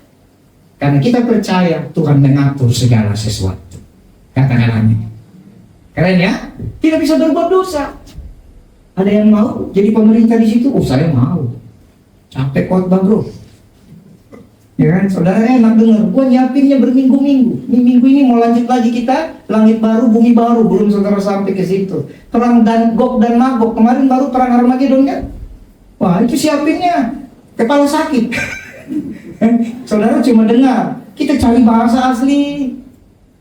Karena kita percaya Tuhan mengatur segala sesuatu. Katakan amin. Keren ya? Tidak bisa berbuat dosa. Ada yang mau jadi pemerintah di situ? Oh, saya mau. Capek khotbah, bro. Ya kan, saudara enak dengar. Gua nyiapinnya berminggu-minggu. Ini minggu ini mau lanjut lagi kita langit baru, bumi baru. Belum saudara sampai ke situ. Perang dan Gog dan Magog. Kemarin baru perang Armageddon kan? Wah, itu siapinnya kepala sakit. Saudara cuma dengar. Kita cari bahasa asli.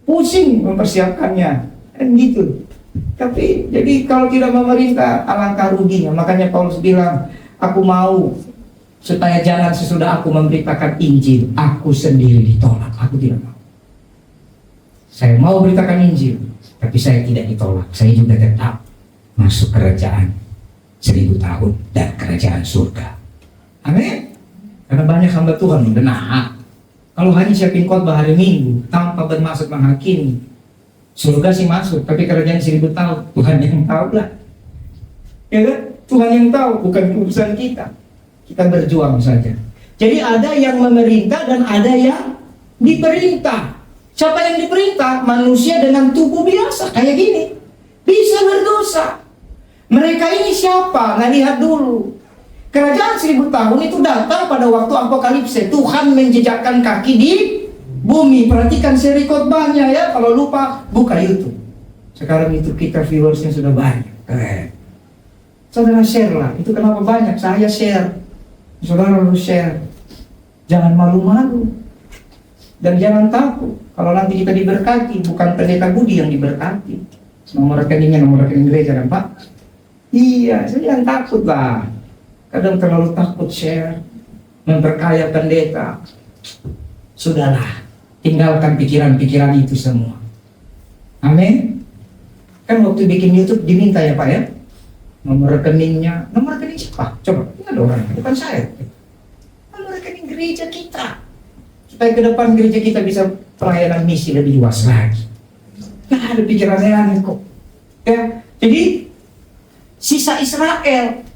Pusing mempersiapkannya. Kan gitu. Tapi jadi kalau tidak memerintah, alangkah ruginya. Makanya Paulus bilang, aku mau supaya jangan sesudah aku memberitakan Injil, aku sendiri ditolak. Aku tidak mau. Saya mau beritakan Injil, tapi saya tidak ditolak. Saya juga tetap masuk kerajaan 1000 tahun dan kerajaan surga. Amin. Karena banyak hamba Tuhan benar. Kalau hanya siapin khotbah hari Minggu tanpa bermaksud menghakimi, surga sih masuk, tapi kerajaan 1000 tahun Tuhan yang tahu lah. Ya kan? Tuhan yang tahu, bukan urusan kita. Kita berjuang saja. Jadi ada yang memerintah dan ada yang diperintah. Siapa yang diperintah? Manusia dengan tubuh biasa kayak gini. Bisa berdosa. Mereka ini siapa? Nah, lihat dulu. Kerajaan 1000 tahun itu datang pada waktu apokalipse. Tuhan menjejakkan kaki di bumi. Perhatikan seri khotbahnya ya. Kalau lupa, buka YouTube. Sekarang itu kita viewersnya sudah banyak. Keren. Saudara share lah. Itu kenapa banyak? Saya share. Saudara harus share. Jangan malu-malu. Dan jangan takut. Kalau nanti kita diberkati, bukan pendeta Budi yang diberkati. Nomor rekeningnya, nomor rekening gereja kan Pak? Iya, saya jangan takut lah. Kadang terlalu takut share, memperkaya pendeta. Sudahlah, tinggalkan pikiran-pikiran itu semua. Amin. Kan waktu bikin YouTube diminta ya Pak ya, nomor rekeningnya. Nomor rekening siapa? Coba, ini ada orang, bukan saya. Nomor rekening gereja kita, supaya ke depan gereja kita bisa pelayanan misi lebih luas lagi. Nah, ada pikirannya aneh kok. Ya, jadi sisa Israel.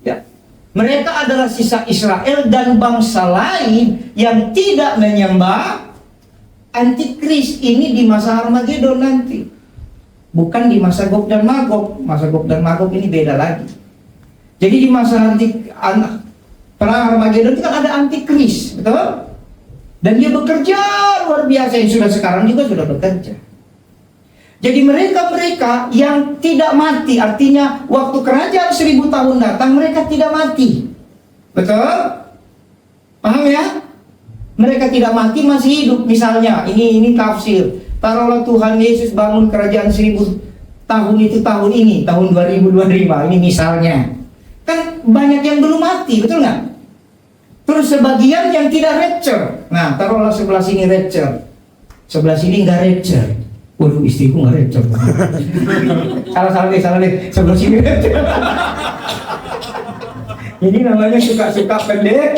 Ya, mereka adalah sisa Israel dan bangsa lain yang tidak menyembah antikris ini di masa Armageddon nanti. Bukan di masa Gog dan Magog. Masa Gog dan Magog ini beda lagi. Jadi di masa perang Armageddon itu kan ada antikris, betul? Dan dia bekerja luar biasa, yang sudah sekarang juga sudah bekerja. Jadi mereka-mereka yang tidak mati, artinya waktu kerajaan 1000 tahun datang, mereka tidak mati. Betul? Paham ya? Mereka tidak mati, masih hidup. Misalnya, ini tafsir. Taruhlah Tuhan Yesus bangun kerajaan 1000 tahun itu tahun ini, tahun 2025. Ini misalnya. Kan banyak yang belum mati, betul nggak? Terus sebagian yang tidak rapture. Nah, taruhlah sebelah sini rapture. Sebelah sini nggak rapture. Waduh, istriku nggak rapture. salah deh. Sebelah sini rapture. Ini namanya suka-suka pendek.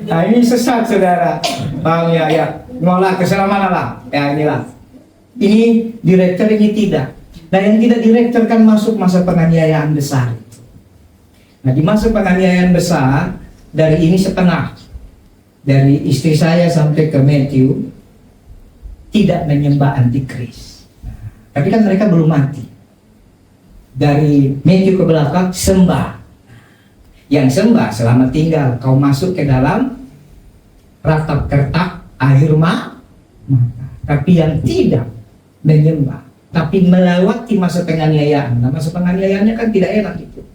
Nah, ini sesat, saudara. Paham ya? Ya, ngolah keselamanan lah. Ya, inilah. Ini di rapture, ini tidak. Nah, yang tidak di rapture kan masuk masa penganiayaan besar. Nah, di masa penganiayaan besar, dari ini setengah. Dari istri saya sampai ke Matthew, tidak menyembah antikris. Tapi kan mereka belum mati. Dari Matthew ke belakang, sembah. Yang sembah selama tinggal, kau masuk ke dalam ratap kertak air mata. Tapi yang tidak menyembah, tapi melewati masa penganiayaan. Nah, masa penganiayaannya kan tidak enak itu.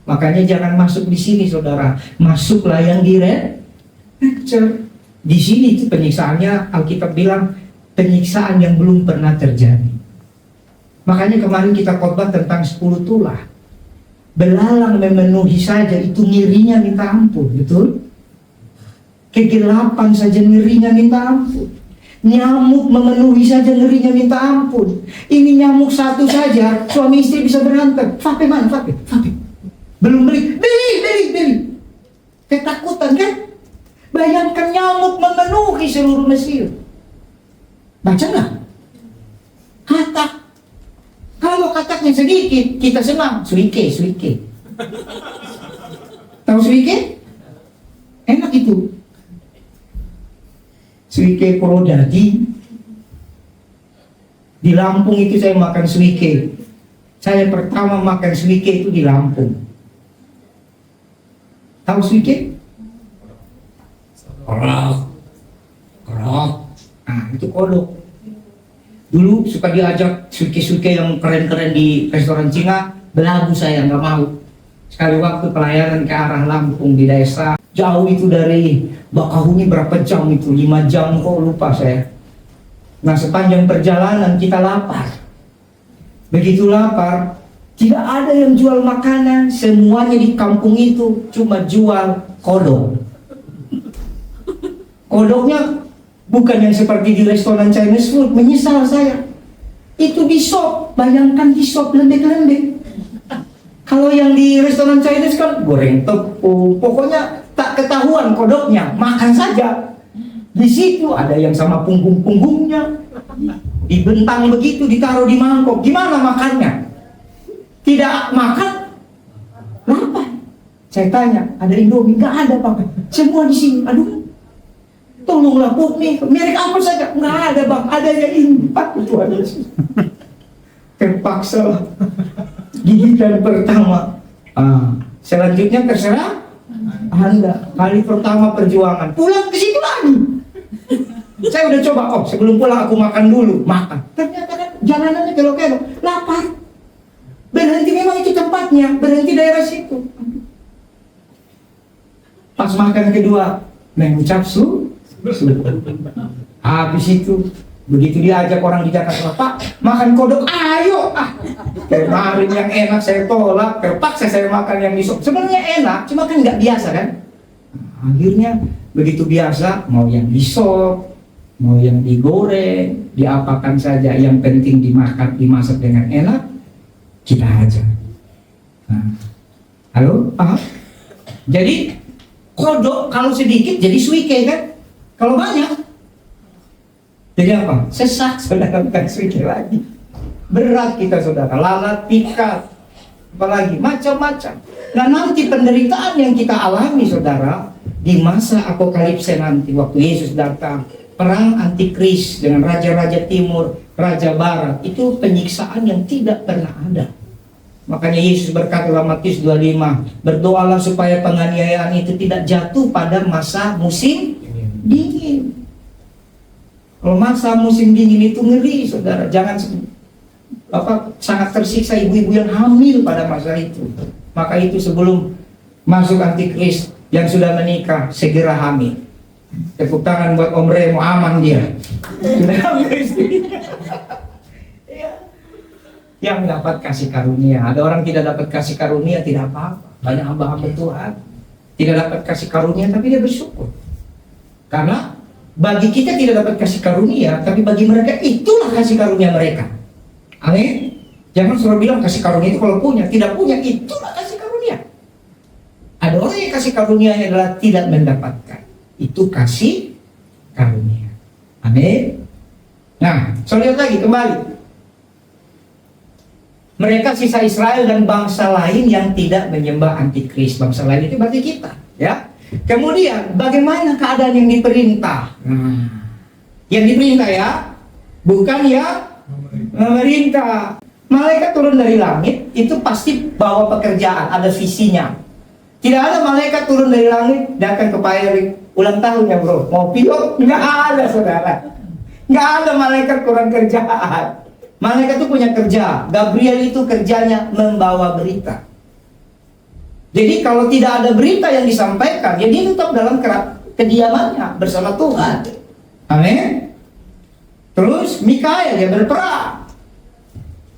Makanya jangan masuk di sini, saudara. Masuklah yang di rapture. Di sini itu penyiksaannya, Alkitab bilang penyiksaan yang belum pernah terjadi. Makanya kemarin kita khotbah tentang 10 tulah. Belalang memenuhi saja itu ngirinya minta ampun, betul? Kegelapan saja ngirinya minta ampun. Nyamuk memenuhi saja ngerinya minta ampun. Ini nyamuk satu saja, suami istri bisa berantem. Fape mana? Fape. Belum beli. Beli. Ketakutan kan? Bayangkan nyamuk memenuhi seluruh Mesir. Baca nggak? Katak. Kalau kataknya sedikit, kita senang. Suike. Tahu suike? Enak itu. Suike Purwodadi. Di Lampung itu saya makan suike. Saya pertama makan suike itu di Lampung. Tahu suike? Korok. Nah, itu kodok. Dulu suka diajak suike-suike yang keren-keren di restoran Cina, belagu saya nggak mau. Sekali waktu pelayanan ke arah Lampung di desa, jauh itu dari Bakahuni berapa jam itu, 5 jam kok lupa saya. Nah, sepanjang perjalanan kita lapar. Begitu lapar, tidak ada yang jual makanan, semuanya di kampung itu cuma jual kodok. Kodoknya bukan yang seperti di restoran Chinese food, menyesal saya. Itu di sop, bayangkan di sop lembek-lembek. Kalau yang di restoran Chinese kan goreng tepung, pokoknya tak ketahuan kodoknya, makan saja. Di situ ada yang sama punggung-punggungnya, dibentang begitu, ditaruh di mangkok. Gimana makannya? Tidak makan, lapar. Saya tanya, ada Indomie? Nggak ada, Pak. Semua di sini. Aduh, tolonglah Puk nih, merek apa saja? Nggak ada, Bang. Adanya Impact, Tuhan Yesus. Terpaksa gigitan pertama. Selanjutnya terserah Anda. Kali pertama perjuangan, pulang ke situ lagi. Saya udah coba, sebelum pulang aku makan dulu. Makan. Ternyata kan jalanannya kelok-kelok, lapar. Berhenti, memang itu tempatnya, berhenti daerah situ. Pas makan kedua, mengucap habis itu, begitu diajak orang di Jakarta, Pak, makan kodok, ayo. Kemarin yang enak saya tolak, terpaksa saya makan yang di sop. Sebenarnya enak, cuma kan nggak biasa kan. Akhirnya begitu biasa, mau yang di sop, mau yang digoreng, diapakan saja, yang penting dimakan, dimasak dengan enak, kita aja. Halo, paham? Jadi kodok kalau sedikit jadi suike kan? Kalau banyak jadi apa? Sesak, saudara, bukan suike lagi. Berat kita, saudara, lalat, pikat, apalagi macam-macam. Nah, nanti penderitaan yang kita alami, saudara, di masa apokalipse nanti, waktu Yesus datang, perang antikris dengan raja-raja timur, raja barat, itu penyiksaan yang tidak pernah ada. Makanya Yesus berkata dalam Matius 25, berdoalah supaya penganiayaan itu tidak jatuh pada masa musim dingin. Kalau masa musim dingin itu ngeri, saudara. Jangan sangat tersiksa ibu-ibu yang hamil pada masa itu. Maka itu sebelum masuk antikris, yang sudah menikah segera hamil. Tepuk tangan buat Om Remo, aman dia. Sudah hamil istri. Yang dapat kasih karunia. Ada orang tidak dapat kasih karunia, tidak apa-apa. Banyak hamba-hamba Tuhan tidak dapat kasih karunia, tapi dia bersyukur. Karena bagi kita tidak dapat kasih karunia, tapi bagi mereka itulah kasih karunia mereka. Amin. Jangan selalu bilang kasih karunia itu kalau punya, tidak punya, itulah kasih karunia. Ada orang yang kasih karunianya adalah tidak mendapatkan. Itu kasih karunia. Amin. Nah, saya lihat lagi kembali. Mereka sisa Israel dan bangsa lain yang tidak menyembah antikris. Bangsa lain itu berarti kita, ya. Kemudian bagaimana keadaan yang diperintah? Yang diperintah ya, bukan ya memerintah. Malaikat turun dari langit itu pasti bawa pekerjaan, ada visinya. Tidak ada malaikat turun dari langit datang ke Pak Erik, ulang tahun ya bro, mau pilot? Nggak ada, saudara. Nggak ada malaikat kurang kerjaan. Malaikat itu punya kerja. Gabriel itu kerjanya membawa berita. Jadi kalau tidak ada berita yang disampaikan, ya dia tetap dalam kediamannya bersama Tuhan. Amin. Terus Mikael ya berperang.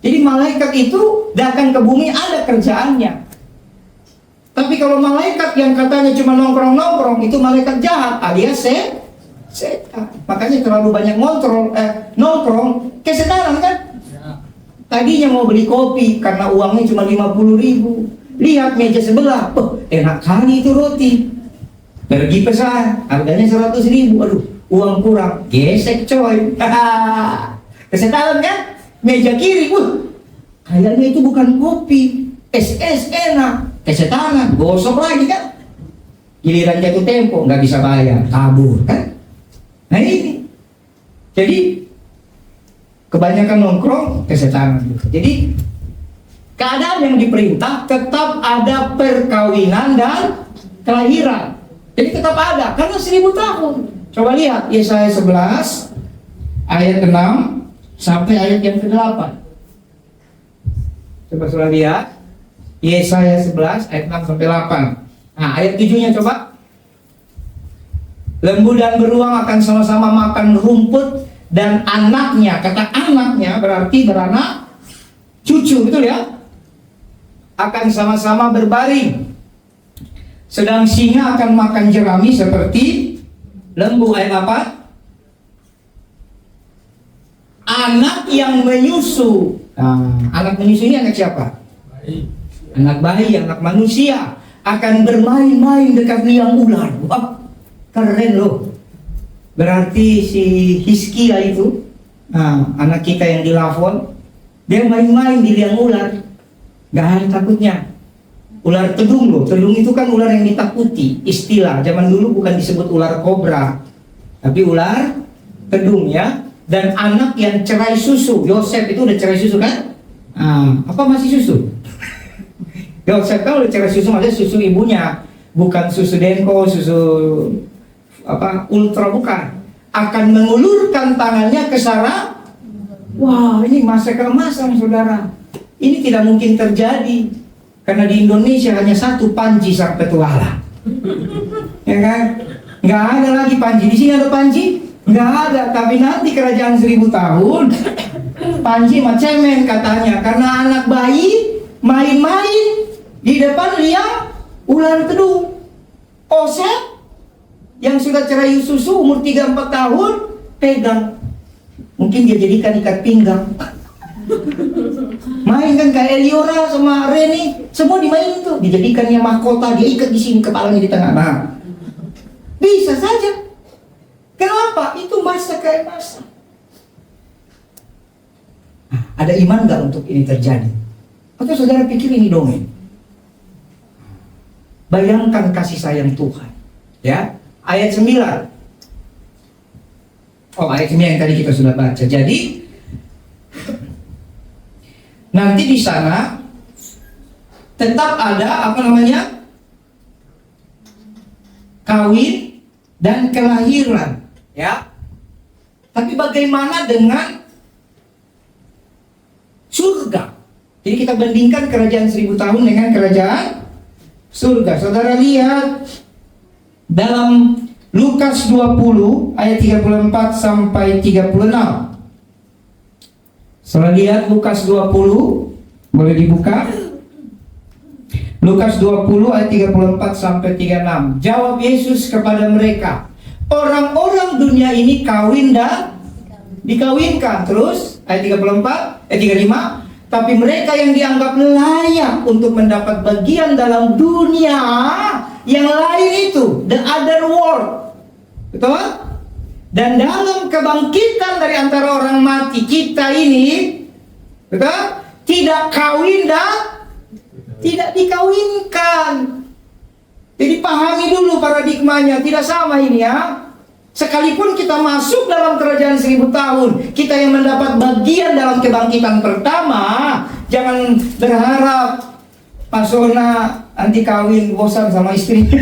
Jadi malaikat itu datang ke bumi ada kerjaannya. Tapi kalau malaikat yang katanya cuma nongkrong-nongkrong, itu malaikat jahat alias setan. Makanya terlalu banyak nongkrong kesetanan kan. Tadinya mau beli kopi karena uangnya cuma 50.000. Lihat meja sebelah, enak kali itu roti. Pergi pesan, harganya 100.000. Aduh, uang kurang, gesek coy. Kesetanan kan? Meja kiri, kayaknya itu bukan kopi. Es enak, kesetanan, gosok lagi kan? Giliran jatuh tempo, nggak bisa bayar, kabur kan? Nah ini, jadi kebanyakan nongkrong, kesetanan. Jadi keadaan yang diperintah tetap ada perkawinan dan kelahiran. Jadi tetap ada, karena 1000 tahun. Coba lihat Yesaya 11 ayat 6 sampai ayat yang ke-8. Coba sudah lihat Yesaya 11 ayat 6 sampai 8. Nah, ayat 7-nya coba. Lembu dan beruang akan sama-sama makan rumput, dan anaknya, kata anaknya berarti beranak cucu, betul ya? Akan sama-sama berbaring. Sedang singa akan makan jerami seperti lembu. Ayat apa? Anak yang menyusu. Nah, anak menyusu ini anak siapa? Anak bayi, anak manusia akan bermain-main dekat liang ular. Wah, keren loh. Berarti si Hizkia itu, anak kita yang di Lavon, dia main-main di liang ular. Gak ada takutnya. Ular tedung loh. Tedung itu kan ular yang ditakuti. Istilah zaman dulu bukan disebut ular kobra, tapi ular tedung ya. Dan anak yang cerai susu. Yosef itu udah cerai susu kan? Apa masih susu? Yosef kan udah cerai susu, maksudnya susu ibunya, bukan susu denko, susu ultra, bukan. Akan mengulurkan tangannya ke Sarah. Wah, ini masa keemasan, saudara. Ini tidak mungkin terjadi karena di Indonesia hanya satu Panji sang petualang. Ya kan? Nggak ada lagi Panji. Di sini ada Panji? Nggak ada. Tapi nanti kerajaan 1000 tahun Panji macemen katanya, karena anak bayi main-main di depan liang ular tedung. Osep yang sudah cerai susu umur 3-4 tahun pegang. Mungkin dia jadikan ikat pinggang. Main kan kayak Eliora sama Reni, semua dimainin tuh, dijadikannya mahkota, dia ikat di sini, kepalanya di tengah. Nah, bisa saja. Kenapa? Itu masa kayak masa. Ada iman nggak untuk ini terjadi? Atau saudara pikir ini dongeng? Bayangkan kasih sayang Tuhan. Ya, ayat 9. Ayat 9 yang tadi kita sudah baca. Jadi nanti di sana tetap ada kawin dan kelahiran, ya. Tapi bagaimana dengan surga? Jadi kita bandingkan kerajaan 1000 tahun dengan kerajaan surga. Saudara lihat dalam Lukas 20 ayat 34 sampai 36. Saudara lihat Lukas 20, boleh dibuka? Lukas 20 ayat 34 sampai 36. Jawab Yesus kepada mereka, orang-orang dunia ini kawin dan dikawinkan. Terus ayat 35, tapi mereka yang dianggap layak untuk mendapat bagian dalam dunia yang lain itu, the other world, betul? Dan dalam kebangkitan dari antara orang mati kita ini, betul? Tidak kawin dan tidak dikawinkan. Jadi pahami dulu paradigmanya, tidak sama ini ya. Sekalipun kita masuk dalam kerajaan 1000 tahun, kita yang mendapat bagian dalam kebangkitan pertama, jangan berharap Pak Sona nanti kawin bosan sama istrinya.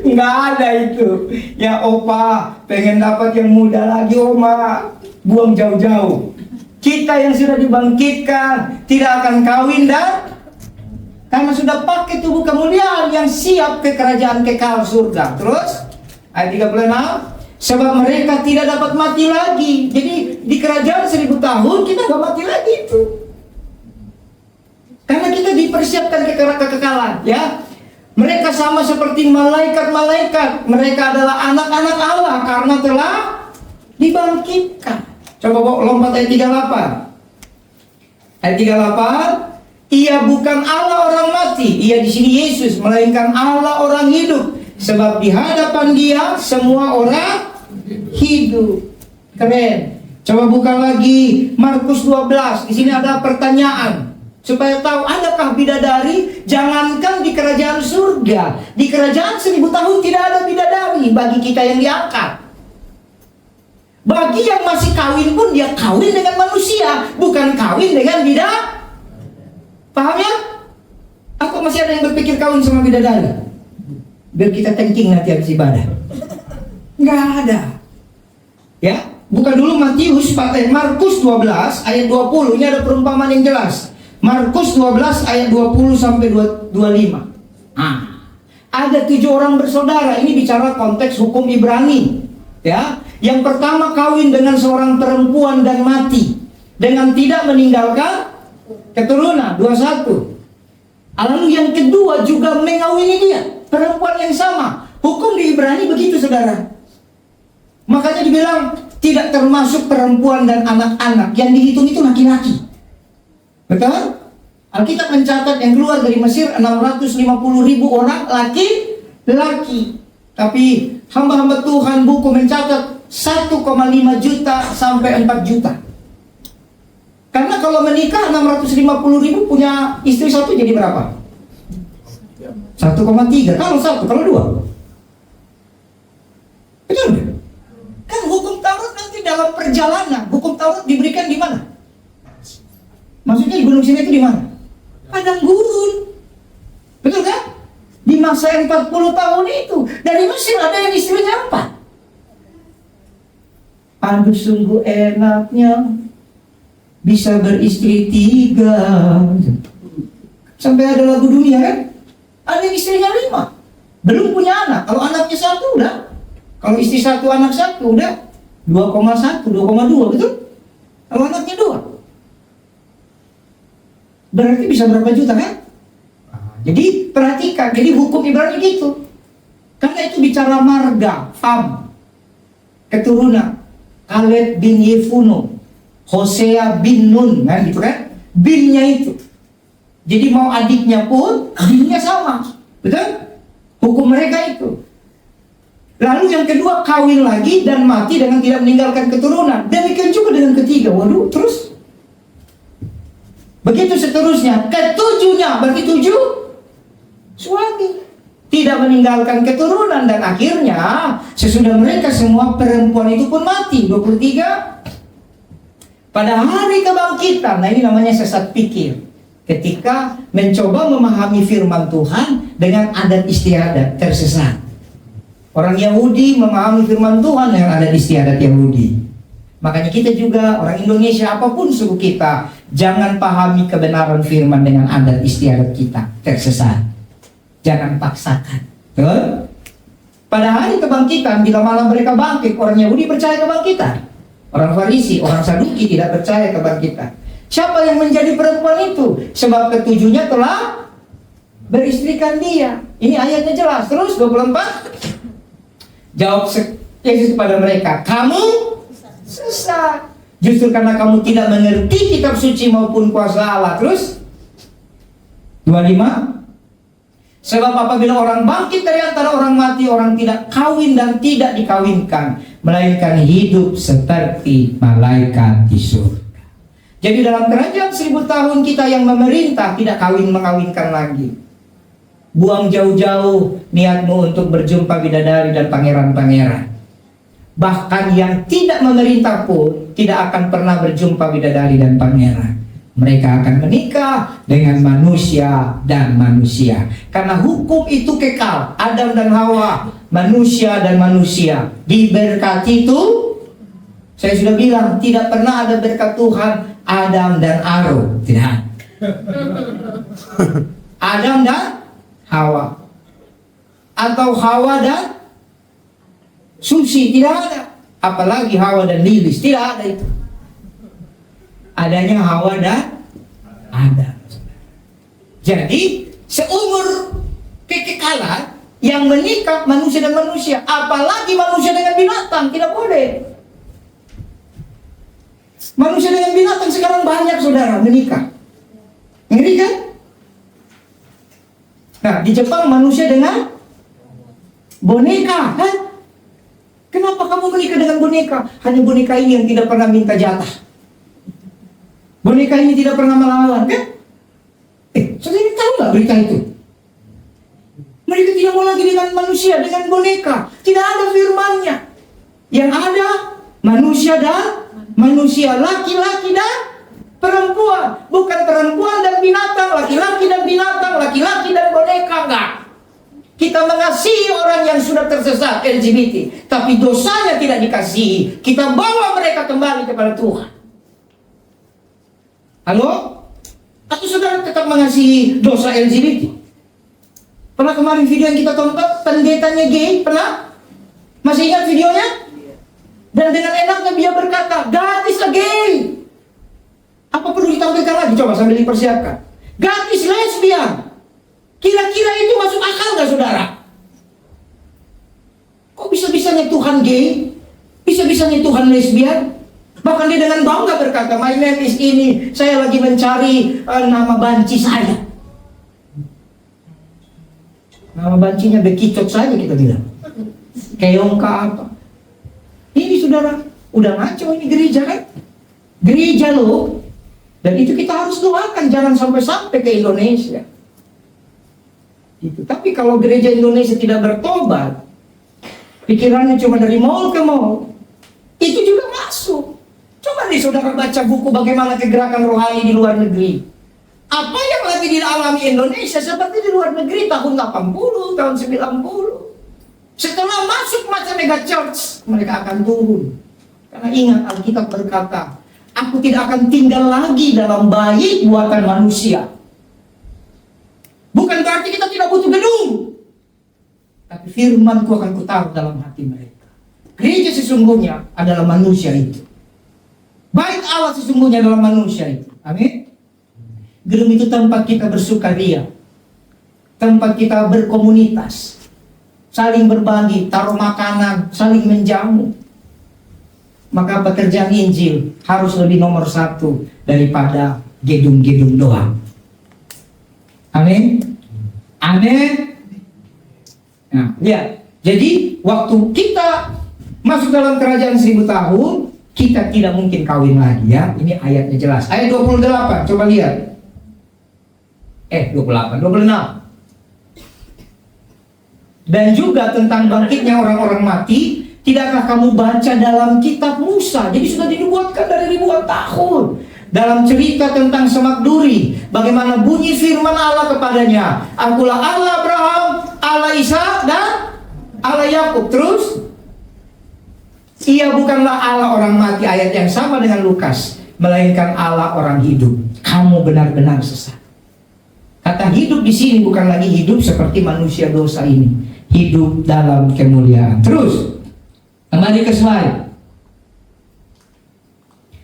Nggak ada itu. Ya opa pengen dapat yang muda lagi, oma buang jauh-jauh. Kita yang sudah dibangkitkan tidak akan kawin dan karena sudah pakai tubuh kemuliaan yang siap ke kerajaan kekal surga. Terus ayat 36, sebab mereka tidak dapat mati lagi. Jadi di kerajaan 1000 tahun kita nggak mati lagi itu. Karena kita dipersiapkan kekekalan, ya. Mereka sama seperti malaikat-malaikat. Mereka adalah anak-anak Allah karena telah dibangkitkan. Coba lompat ayat 38. Ayat 38, ia bukan Allah orang mati. Ia di sini Yesus, melainkan Allah orang hidup. Sebab di hadapan Dia semua orang hidup. Keren. Coba buka lagi Markus 12. Di sini ada pertanyaan supaya tahu, adakah bidadari? Jangankan di kerajaan surga, di kerajaan 1000 tahun tidak ada bidadari bagi kita yang diangkat. Bagi yang masih kawin pun dia kawin dengan manusia, bukan kawin dengan bidadari. Paham ya? Atau masih ada yang berpikir kawin sama bidadari? Biar kita thanking nanti habis ibadah. Nggak ada. Ya, buka dulu Markus 12 ayat 20. Ini ada perumpamaan yang jelas. Markus 12 ayat 20 sampai 25. Ada 7 orang bersaudara. Ini bicara konteks hukum Ibrani. Ya, yang pertama kawin dengan seorang perempuan dan mati dengan tidak meninggalkan keturunan. 21. Lalu yang kedua juga mengawini dia, perempuan yang sama. Hukum di Ibrani begitu, saudara. Makanya dibilang tidak termasuk perempuan dan anak-anak. Yang dihitung itu laki-laki. Betul? Alkitab mencatat yang keluar dari Mesir 650.000 orang laki-laki. Tapi hamba-hamba Tuhan buku mencatat 1,5 juta sampai 4 juta. Karena kalau menikah 650.000 punya istri satu jadi berapa? 1,3. Kalau satu, kalau dua. Betul? Kan hukum Taurat nanti dalam perjalanan. Hukum Taurat diberikan di mana? Maksudnya di Gunung Sinai itu di mana? Padang gurun. Betul kan? Di masa yang 40 tahun itu dari Mesir ada yang istrinya 4. Aduh, sungguh enaknya bisa beristri 3. Sampai ada lagu dunia kan? Ada yang istrinya 5. Belum punya anak. Kalau anaknya 1 udah. Kalau istri 1 anak 1 udah 2,1, 2,2, betul? Kalau anaknya 2. Berarti bisa berapa juta kan? Jadi perhatikan, jadi hukum Ibrani gitu. Karena itu bicara marga, fam, keturunan. Kaleb bin Yefuno, Hosea bin Nun, kan gitu kan? Binnya itu. Jadi mau adiknya pun binnya sama. Betul? Hukum mereka itu. Lalu yang kedua kawin lagi dan mati dengan tidak meninggalkan keturunan. Demikian juga dengan ketiga. Waduh, terus begitu seterusnya. Ketujuhnya berarti 7 suami tidak meninggalkan keturunan, dan akhirnya sesudah mereka semua perempuan itu pun mati. 23. Pada hari kebangkitan, nah ini namanya sesat pikir. Ketika mencoba memahami firman Tuhan dengan adat istiadat, tersesat. Orang Yahudi memahami firman Tuhan dengan adat istiadat Yahudi. Makanya kita juga orang Indonesia, apapun suku kita, jangan pahami kebenaran firman dengan adat istiadat kita, tersesat. Jangan paksakan. Betul? Pada hari kebangkitan, bila malam mereka bangkit, orang Yahudi percaya kebangkitan. Orang Farisi, orang Saduki tidak percaya kebangkitan. Siapa yang menjadi perempuan itu? Sebab ketujuhnya telah beristrikan dia. Ini ayatnya jelas. Terus 24. Jawab Yesus kepada mereka, kamu sesat. Justru karena kamu tidak mengerti kitab suci maupun kuasa Allah. Terus 25. Sebab apabila orang bangkit dari antara orang mati, orang tidak kawin dan tidak dikawinkan, melainkan hidup seperti malaikat di surga. Jadi dalam kerajaan 1000 tahun kita yang memerintah tidak mengawinkan lagi. Buang jauh-jauh niatmu untuk berjumpa bidadari dan pangeran-pangeran. Bahkan yang tidak memerintah pun tidak akan pernah berjumpa bidadari dan pangeran. Mereka akan menikah dengan manusia dan manusia. Karena hukum itu kekal. Adam dan Hawa, manusia dan manusia. Diberkati itu, saya sudah bilang, tidak pernah ada berkat Tuhan Adam dan Aro. Tidak. Adam dan Hawa. Atau Hawa dan Susi. Tidak ada. Apalagi Hawa dan Lilis. Tidak ada itu. Adanya Hawa dan Adam. Jadi seumur kekekalan yang menikah manusia dan manusia, apalagi manusia dengan binatang, tidak boleh. Manusia dengan binatang sekarang banyak, saudara, menikah. Ngeri kan? Nah, di Jepang manusia dengan boneka, kan? Kenapa kamu menikah dengan boneka? Hanya boneka ini yang tidak pernah minta jatah. Boneka ini tidak pernah melawan, kan? Saudara tahu nggak berita itu? Mereka tidak mau lagi dengan manusia, dengan boneka. Tidak ada firman-Nya. Yang ada manusia dan manusia, laki-laki dan perempuan. Bukan perempuan dan binatang, laki-laki dan binatang, laki-laki dan boneka, enggak. Kita mengasihi orang yang sudah tersesat LGBT, tapi dosanya tidak dikasihi. Kita bawa mereka kembali kepada Tuhan. Halo? Atau saudara tetap mengasihi dosa LGBT? Pernah kemarin video yang kita tonton, pendetanya gay, pernah? Masih ingat videonya? Dan dengan enaknya dia berkata, God is a gay. Apa perlu ditampilkan lagi? Coba sambil dipersiapkan. God is lesbian. Kira-kira itu masuk akal gak saudara? Kok bisa-bisanya Tuhan gay? Bisa-bisanya Tuhan lesbian? Bahkan dia dengan bangga berkata, my name is ini, saya lagi mencari nama banci saya. Nama bancinya bekicot saja kita bilang. Keong apa? Ini saudara, udah ngaco ini gereja kan? Gereja loh. Dan itu kita harus doakan, jangan sampai ke Indonesia. Itu. Tapi kalau gereja Indonesia tidak bertobat, pikirannya cuma dari mall ke mall, itu juga masuk. Coba nih saudara baca buku bagaimana kegerakan rohani di luar negeri. Apa yang lagi dialami Indonesia seperti di luar negeri tahun 80, tahun 90. Setelah masuk masa mega church, mereka akan turun. Karena ingat Alkitab berkata, aku tidak akan tinggal lagi dalam bayi buatan manusia. Bukan berarti kita tidak butuh gedung, tapi firman-Ku akan kutaruh dalam hati mereka. Gereja sesungguhnya adalah manusia itu. Bait Allah sesungguhnya adalah manusia itu. Amin. Gedung itu tempat kita bersukaria, tempat kita berkomunitas, saling berbagi, taruh makanan, saling menjamu. Maka pekerjaan Injil harus lebih nomor 1 daripada gedung-gedung doang. Amin. Amin. Nah, lihat. Jadi waktu kita masuk dalam kerajaan 1000 tahun, kita tidak mungkin kawin lagi ya. Ini ayatnya jelas. Ayat 28, coba lihat. 26. Dan juga tentang bangkitnya orang-orang mati, tidakkah kamu baca dalam kitab Musa? Jadi sudah dibuatkan dari ribuan tahun. Dalam cerita tentang Semak Duri, bagaimana bunyi firman Allah kepadanya, Akulah Allah Abraham, Allah Ishak dan Allah Yakub. Terus, ia bukanlah Allah orang mati, ayat yang sama dengan Lukas, melainkan Allah orang hidup. Kamu benar-benar sesat. Kata hidup di sini bukan lagi hidup seperti manusia dosa ini, hidup dalam kemuliaan. Terus, kembali ke slide.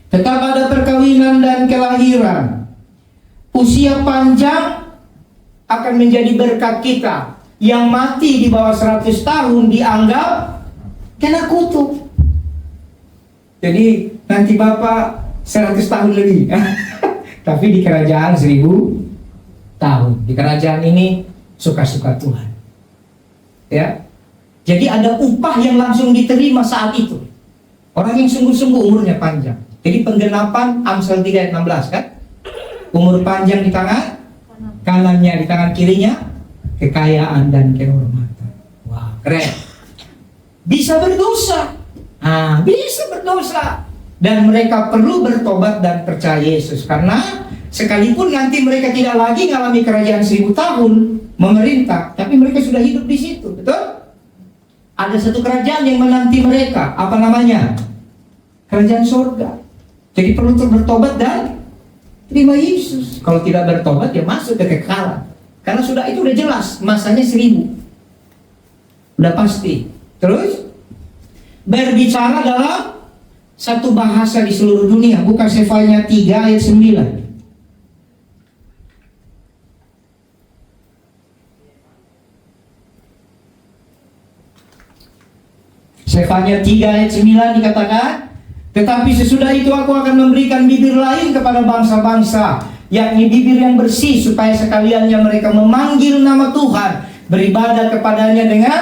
Tetap ada perkawinan dan kelahiran. Usia panjang akan menjadi berkat kita. Yang mati di bawah 100 tahun dianggap kena kutuk. Jadi nanti Bapak 100 tahun lebih. Tapi di kerajaan 1000 tahun. Di kerajaan ini suka-suka Tuhan. Ya. Jadi ada upah yang langsung diterima saat itu. Orang yang sungguh-sungguh umurnya panjang. Jadi penggenapan Amsal 3 ayat 16 kan? Umur panjang di tangan kanannya, di tangan kirinya kekayaan dan kehormatan. Wah, keren. Bisa berdosa. Bisa berdosa. Dan mereka perlu bertobat dan percaya Yesus. Karena sekalipun nanti mereka tidak lagi mengalami kerajaan 1000 tahun memerintah, tapi mereka sudah hidup di situ, betul? Ada satu kerajaan yang menanti mereka. Apa namanya? Kerajaan surga. Jadi perlu bertobat dan terima Yesus. Kalau tidak bertobat, ya masuk ke kekekalan. Karena sudah itu udah jelas, masanya 1000. Udah pasti. Terus berbicara dalam satu bahasa di seluruh dunia. Buka Sefanya 3 ayat 9. Sefanya 3 ayat 9 dikatakan, tetapi sesudah itu aku akan memberikan bibir lain kepada bangsa-bangsa, yakni bibir yang bersih, supaya sekaliannya mereka memanggil nama Tuhan, beribadah kepadanya dengan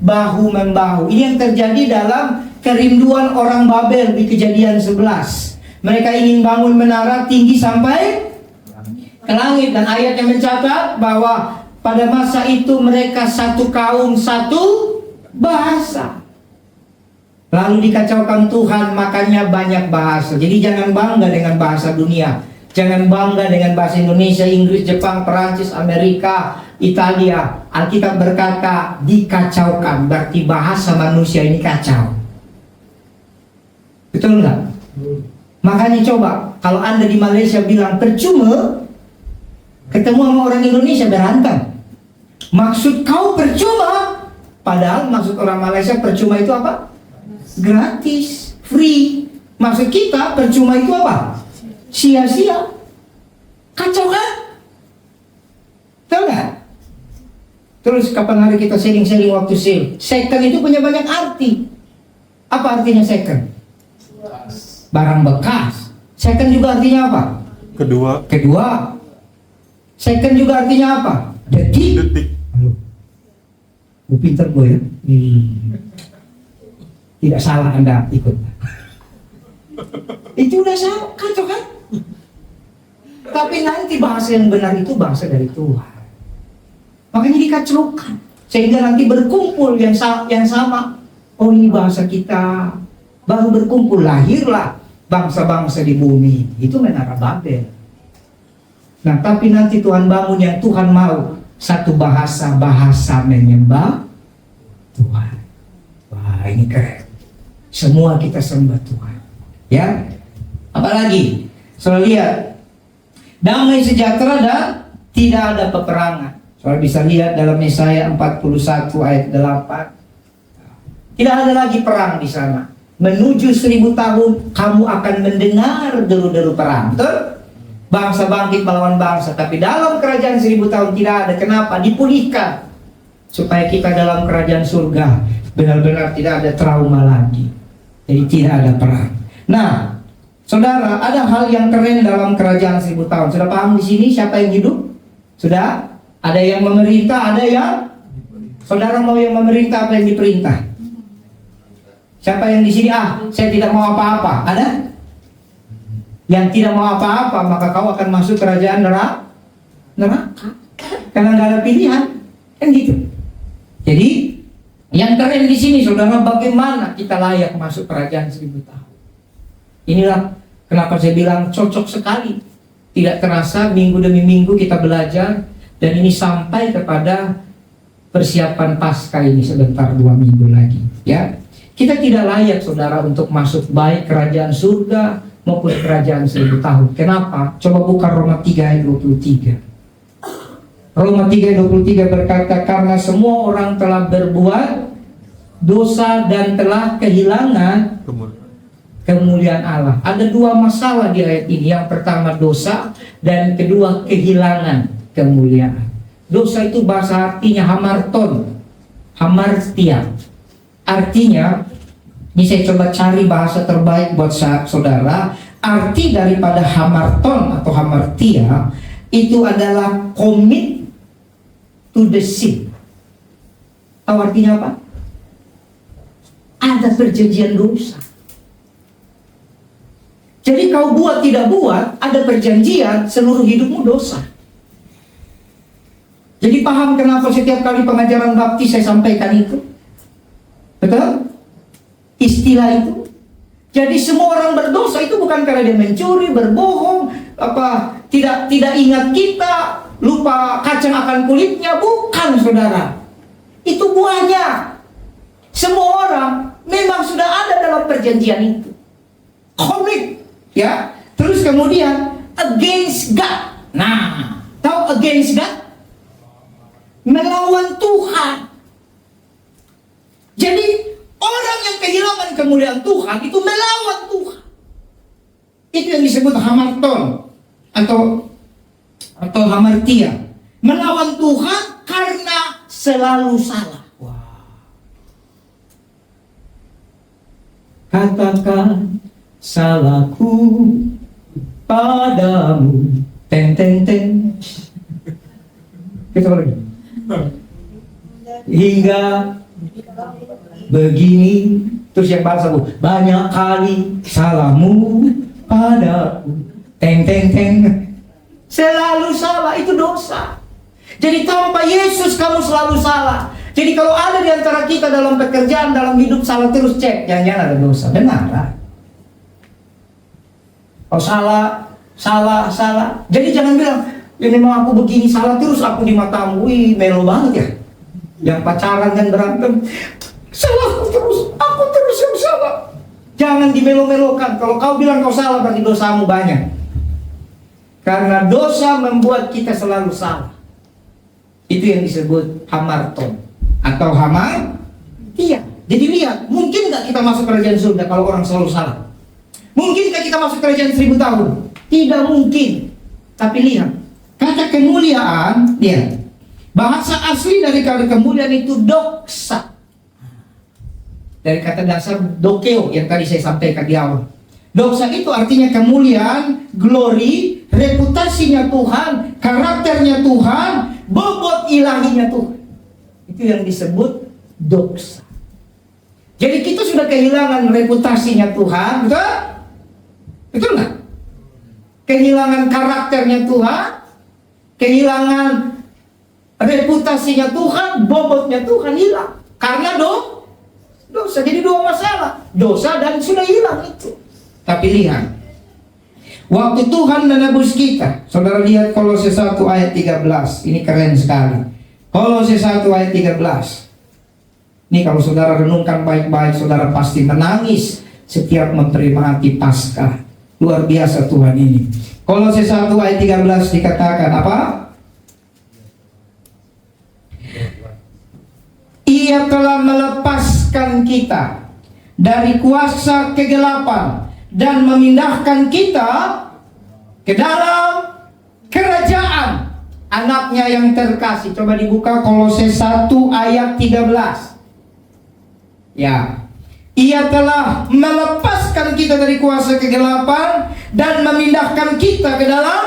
bahu-membahu. Ini yang terjadi dalam kerinduan orang Babel di Kejadian 11. Mereka ingin bangun menara tinggi sampai ke langit, dan ayat yang mencatat bahwa pada masa itu mereka satu kaum, satu bahasa. Lalu dikacaukan Tuhan, makanya banyak bahasa. Jadi jangan bangga dengan bahasa dunia. Jangan bangga dengan bahasa Indonesia, Inggris, Jepang, Perancis, Amerika, Italia. Alkitab berkata dikacaukan, berarti bahasa manusia ini kacau. Betul nggak? Makanya coba, kalau Anda di Malaysia bilang percuma, ketemu sama orang Indonesia berantem. Maksud kau percuma, padahal maksud orang Malaysia percuma itu apa? Gratis, free. Maksud kita percuma itu apa? Sia-sia. Kacau kan? Tahu nggak? Terus kapan hari kita sharing-sharing waktu sale? Second itu punya banyak arti. Apa artinya second? Barang bekas. Second juga artinya apa? Kedua. Second juga artinya apa? Detik. Gue pinter gue ya. Tidak salah Anda ikut. Itu udah salah, kacau kan? Tapi nanti bahasa yang benar itu bahasa dari Tuhan. Makanya dikacaukan. Sehingga nanti berkumpul yang sama. Oh, ini bahasa kita. Baru berkumpul, lahirlah bangsa-bangsa di bumi. Itu menara Babel. Nah, tapi nanti Tuhan bangun yang Tuhan mau. Satu bahasa menyembah Tuhan. Wah, ini keren. Semua kita sembah Tuhan. Ya. Apalagi? Saudara lihat. Damai sejahtera dan tidak ada peperangan. Saudara bisa lihat dalam Yesaya 41 ayat 8. Tidak ada lagi perang di sana. Menuju 1000 tahun kamu akan mendengar deru-deru perang. Betul? Bangsa bangkit melawan bangsa. Tapi dalam kerajaan 1000 tahun tidak ada. Kenapa? Dipulihkan. Supaya kita dalam kerajaan surga benar-benar tidak ada trauma lagi. Jadi tidak ada perang. Nah, saudara, ada hal yang keren dalam kerajaan 1000 tahun. Sudah paham di sini siapa yang hidup? Sudah? Ada yang memerintah, ada yang... Saudara mau yang memerintah apa yang diperintah? Siapa yang di sini? Saya tidak mau apa-apa. Ada? Yang tidak mau apa-apa, maka kau akan masuk kerajaan neraka. Karena nggak ada pilihan, kan gitu. Jadi yang keren di sini, saudara, bagaimana kita layak masuk kerajaan 1000 tahun. Inilah kenapa saya bilang cocok sekali. Tidak terasa minggu demi minggu kita belajar, dan ini sampai kepada persiapan Paskah ini sebentar 2 minggu lagi. Ya, kita tidak layak, saudara, untuk masuk baik kerajaan surga maupun kerajaan 1000 tahun. Kenapa? Coba buka Roma 3 ayat 23. Roma 3 ayat 23 berkata, karena semua orang telah berbuat dosa dan telah kehilangan kemuliaan Allah. Ada 2 masalah di ayat ini. Yang pertama dosa, dan kedua kehilangan kemuliaan. Dosa itu bahasa artinya hamarton, hamartia. Artinya, ini saya coba cari bahasa terbaik buat saudara. Arti daripada hamarton atau hamartia itu adalah commit to the sin. Tahu artinya apa? Ada perjanjian dosa. Jadi kau buat tidak buat, ada perjanjian seluruh hidupmu dosa. Jadi paham kenapa setiap kali pengajaran baptis saya sampaikan itu? Betul? Istilah itu. Jadi semua orang berdosa itu bukan karena dia mencuri, berbohong, tidak ingat kita, lupa kacang akan kulitnya, bukan, saudara. Itu buahnya. Semua orang memang sudah ada dalam perjanjian itu. Komit, ya. Terus kemudian against God. Nah, tahu against God? Melawan Tuhan. Jadi orang yang kehilangan kemuliaan Tuhan itu melawan Tuhan. Itu yang disebut hamarton atau hamartia. Melawan Tuhan karena selalu salah. Katakan salahku padamu. Teng teng teng. Kita lagi. Hingga begini. Terus yang bahasa Bu, banyak kali salahmu padaku. Teng teng teng. Selalu salah, itu dosa. Jadi tanpa Yesus kamu selalu salah. Jadi kalau ada di antara kita dalam pekerjaan, dalam hidup salah terus, cek, jangan-jangan ada dosa. Benar lah. Kalau salah. Jadi jangan bilang, ya memang aku begini, salah terus aku di matamu. Wih, melo banget ya. Yang pacaran dan berantem, salah terus, aku terus yang salah. Jangan dimelo-melokan. Kalau kau bilang kau salah, berarti dosamu banyak. Karena dosa membuat kita selalu salah. Itu yang disebut hamarton atau hamar. Iya. Jadi lihat, mungkin nggak kita masuk kerajaan surga kalau orang selalu salah? Mungkin nggak kita masuk kerajaan 1000 tahun? Tidak mungkin. Tapi lihat, kata kemuliaan, lihat, bahasa asli dari kata kemuliaan itu doksa. Dari kata dasar dokeo yang tadi saya sampaikan di awal. Doksa itu artinya kemuliaan, glory, reputasinya Tuhan, karakternya Tuhan, bobot ilahinya Tuhan. Itu yang disebut doksa. Jadi kita sudah kehilangan reputasinya Tuhan, betul? Betul nggak? Kehilangan karakternya Tuhan, kehilangan reputasinya Tuhan, bobotnya Tuhan hilang. Karena dosa. Jadi dua masalah, dosa dan sudah hilang itu. Tapi lihat, waktu Tuhan menebus kita, saudara lihat Kolose 1 ayat 13. Ini keren sekali. Kolose 1 ayat 13. Ini kalau saudara renungkan baik-baik, saudara pasti menangis setiap memperingati Paskah. Luar biasa Tuhan ini. Kolose 1 ayat 13 dikatakan apa? Ia telah melepaskan kita dari kuasa kegelapan dan memindahkan kita ke dalam kerajaan anaknya yang terkasih. Coba dibuka Kolose 1 ayat 13. Ya, ia telah melepaskan kita dari kuasa kegelapan dan memindahkan kita ke dalam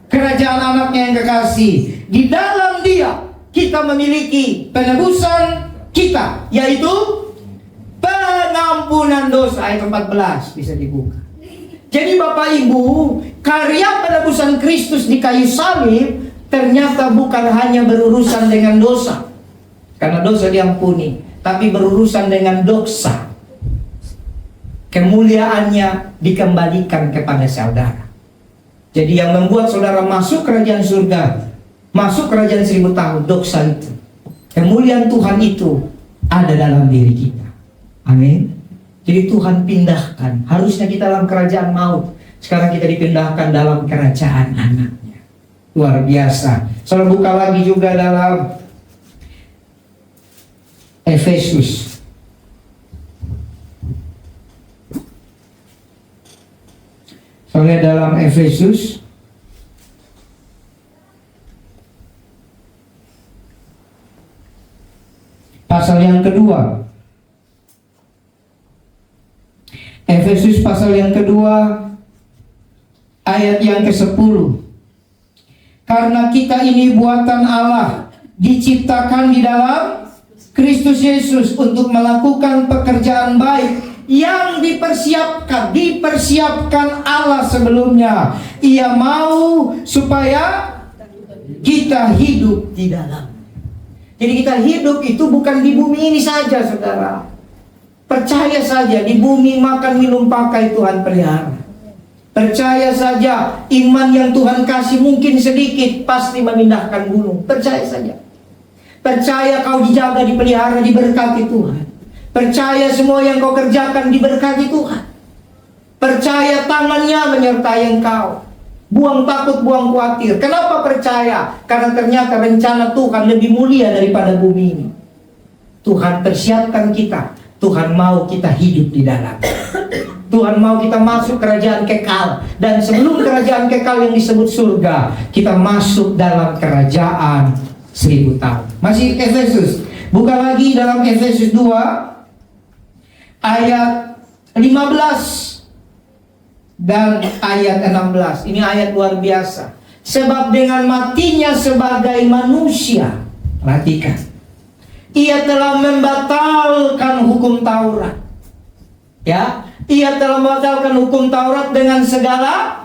kerajaan anaknya yang kekasih. Di dalam dia kita memiliki penebusan kita, yaitu pengampunan dosa. Ayat 14 bisa dibuka. Jadi Bapak Ibu, karya penebusan Kristus di kayu salib ternyata bukan hanya berurusan dengan dosa, karena dosa diampuni, tapi berurusan dengan dosa. Kemuliaannya dikembalikan kepada saudara. Jadi yang membuat saudara masuk kerajaan surga, masuk kerajaan 1000 tahun, dosa itu. Kemuliaan Tuhan itu ada dalam diri kita. Amin. Jadi Tuhan pindahkan. Harusnya kita dalam kerajaan maut, sekarang kita dipindahkan dalam kerajaan anaknya. Luar biasa. Saudara buka lagi juga dalam Efesus. Soalnya dalam Efesus pasal yang kedua. Efesus pasal yang kedua ayat yang ke-10. Karena kita ini buatan Allah, diciptakan di dalam Kristus Yesus untuk melakukan pekerjaan baik yang dipersiapkan Allah sebelumnya. Ia mau supaya kita hidup di dalam. Jadi kita hidup itu bukan di bumi ini saja, saudara. Percaya saja, di bumi makan minum pakai Tuhan pelihara. Percaya saja, iman yang Tuhan kasih mungkin sedikit, pasti memindahkan gunung. Percaya saja. Percaya kau dijaga, dipelihara, diberkati Tuhan. Percaya semua yang kau kerjakan diberkati Tuhan. Percaya tangannya menyertai engkau. Buang takut, buang khawatir. Kenapa percaya? Karena ternyata rencana Tuhan lebih mulia daripada bumi ini. Tuhan persiapkan kita. Tuhan mau kita hidup di dalam. Tuhan mau kita masuk kerajaan kekal. Dan sebelum kerajaan kekal yang disebut surga, kita masuk dalam kerajaan 1000 tahun. Masih Efesus. Buka lagi dalam Efesus 2 ayat 15 dan ayat 16. Ini ayat luar biasa. Sebab dengan matinya sebagai manusia, perhatikan, Ia telah membatalkan hukum Taurat. Ya, ia telah membatalkan hukum Taurat dengan segala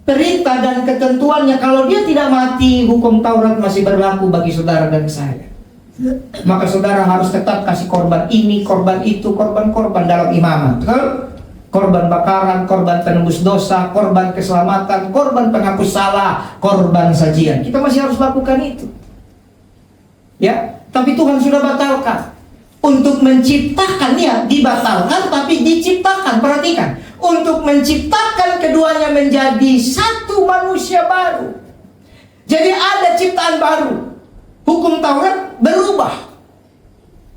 perintah dan ketentuannya. Kalau dia tidak mati, hukum Taurat masih berlaku bagi saudara dan saya. Maka saudara harus tetap kasih korban ini, korban itu, korban-korban dalam imamat. Betul? Korban bakaran, korban penembus dosa, korban keselamatan, korban penghapus salah, korban sajian. Kita masih harus lakukan itu. Ya, tapi Tuhan sudah batalkan. Untuk menciptakan, ya, dibatalkan tapi diciptakan. Perhatikan, untuk menciptakan keduanya menjadi satu manusia baru. Jadi ada ciptaan baru. Hukum Taurat berubah,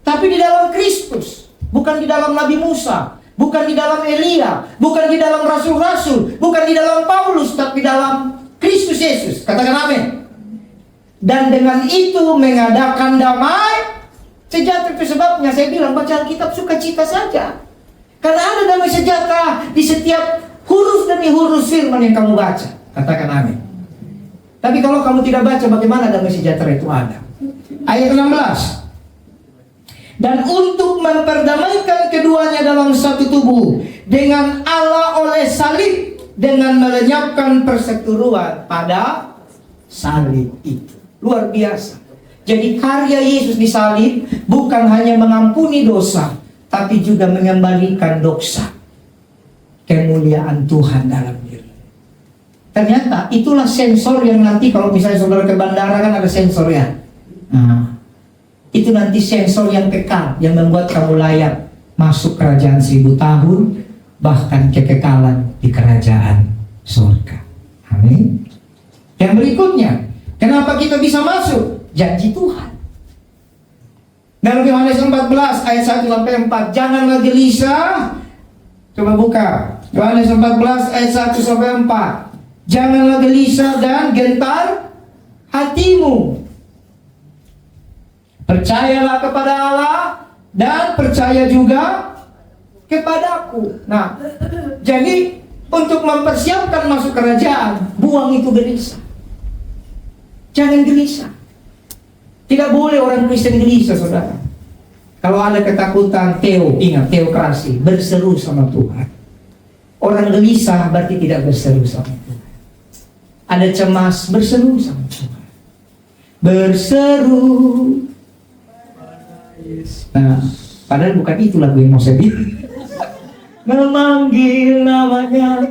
tapi di dalam Kristus, bukan di dalam Nabi Musa, bukan di dalam Elia, bukan di dalam rasul-rasul, bukan di dalam Paulus, tapi dalam Kristus Yesus. Katakan amin. Dan dengan itu mengadakan damai sejahtera. Itu sebabnya saya bilang baca Alkitab sukacita saja, karena ada damai sejahtera di setiap huruf demi huruf firman yang kamu baca. Katakan amin. Tapi kalau kamu tidak baca, bagaimana damai sejahtera itu ada? Ayat 16. Dan untuk memperdamaikan keduanya dalam satu tubuh dengan Allah oleh salib, dengan melenyapkan perseteruan pada salib itu. Luar biasa. Jadi karya Yesus di salib bukan hanya mengampuni dosa, tapi juga mengembalikan dosa. Kemuliaan Tuhan dalam diri. Ternyata itulah sensor yang nanti kalau misalnya saudara ke bandara kan ada sensor ya. Nah, itu nanti sensor yang kekal, yang membuat kamu layak masuk kerajaan 1000 tahun, bahkan kekekalan di kerajaan surga. Amin. Yang berikutnya, kenapa kita bisa masuk? Janji Tuhan. Dalam Yohanes 14 ayat 1 sampai 4, janganlah gelisah. Coba buka Yohanes 14 ayat 1 sampai 4. Janganlah gelisah dan gentar hatimu. Percayalah kepada Allah dan percaya juga kepadaku. Nah, jadi untuk mempersiapkan masuk kerajaan, buang itu gelisah. Jangan gelisah. Tidak boleh orang Kristen gelisah, saudara. Kalau ada ketakutan, ingat teokrasi, berseru sama Tuhan. Orang gelisah berarti tidak berseru sama Tuhan. Ada cemas, berseru sama Tuhan. Berseru. Nah, padahal bukan itu lagu yang mau saya bikin. Memanggil namanya.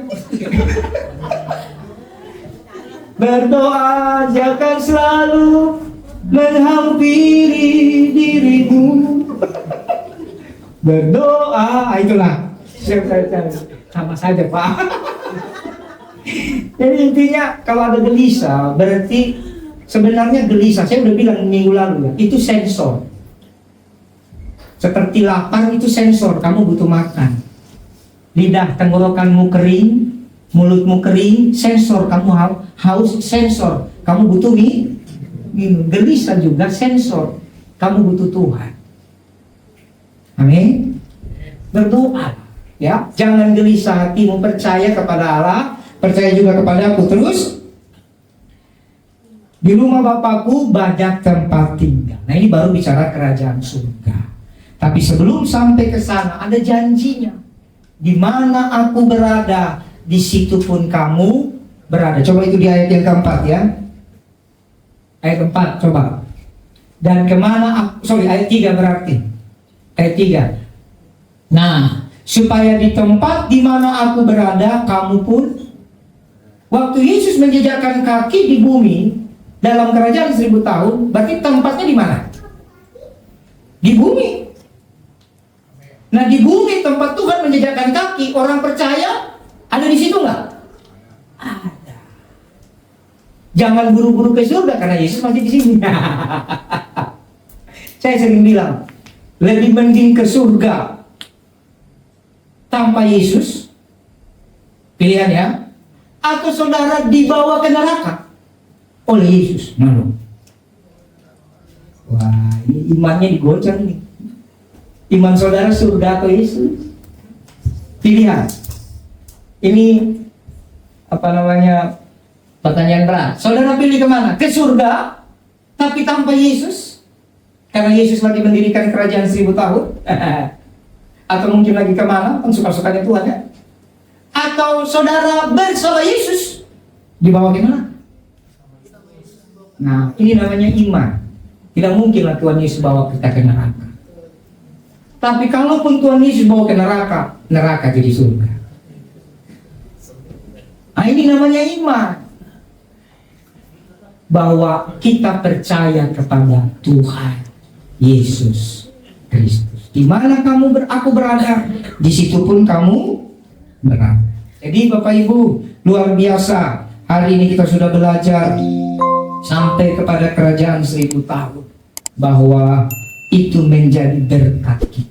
Berdoa jangan selalu menghampiri dirimu. Berdoa, itulah. Sama saja, Pak. Jadi intinya kalau ada gelisah, berarti sebenarnya gelisah, saya udah bilang minggu lalu ya, itu sensor. Seperti lapar itu sensor, kamu butuh makan. Lidah tenggorokanmu kering, mulutmu kering, sensor kamu haus, sensor kamu butuh minum. Gelisah juga sensor, kamu butuh Tuhan. Amin. Berdoa, ya, jangan gelisah hatimu, percaya kepada Allah, percaya juga kepada aku. Terus, di rumah Bapakku banyak tempat tinggal. Nah, ini baru bicara kerajaan surga. Tapi sebelum sampai ke sana ada janjinya. Di mana aku berada, di situ pun kamu berada. Coba itu di ayat yang keempat ya. Ayat 4 coba. Dan kemana aku, ayat 3 berarti. Ayat 3. Nah, supaya di tempat di mana aku berada, kamu pun. Waktu Yesus menjejakkan kaki di bumi dalam kerajaan 1000 tahun, berarti tempatnya di mana? Di bumi. Nah, di bumi tempat Tuhan menjejakkan kaki, orang percaya ada di situ nggak? Ada. Jangan buru-buru ke surga karena Yesus masih di sini. Saya sering bilang, lebih mending ke surga tanpa Yesus, pilihan ya, atau saudara dibawa ke neraka oleh Yesus. Wah, ini imannya digoncang nih. Iman saudara surga atau Yesus? Pilihan. Ini pertanyaan berat. Saudara pilih kemana? Ke surga tapi tanpa Yesus, Karena Yesus lagi mendirikan kerajaan 1000 tahun? Atau mungkin lagi kemana? Kan suka-sukanya Tuhan ya? Atau saudara bersama Yesus dibawa kemana? Nah, ini namanya iman. Tidak mungkinlah Tuhan Yesus bawa kita ke neraka. Tapi kalaupun Tuhan Yesus bawa ke neraka, neraka jadi surga. Nah, ini namanya iman. Bahwa kita percaya kepada Tuhan Yesus Kristus. Di mana aku berada, di situ pun kamu berada. Jadi Bapak Ibu, luar biasa. Hari ini kita sudah belajar sampai kepada kerajaan 1000 tahun. Bahwa itu menjadi berkat kita.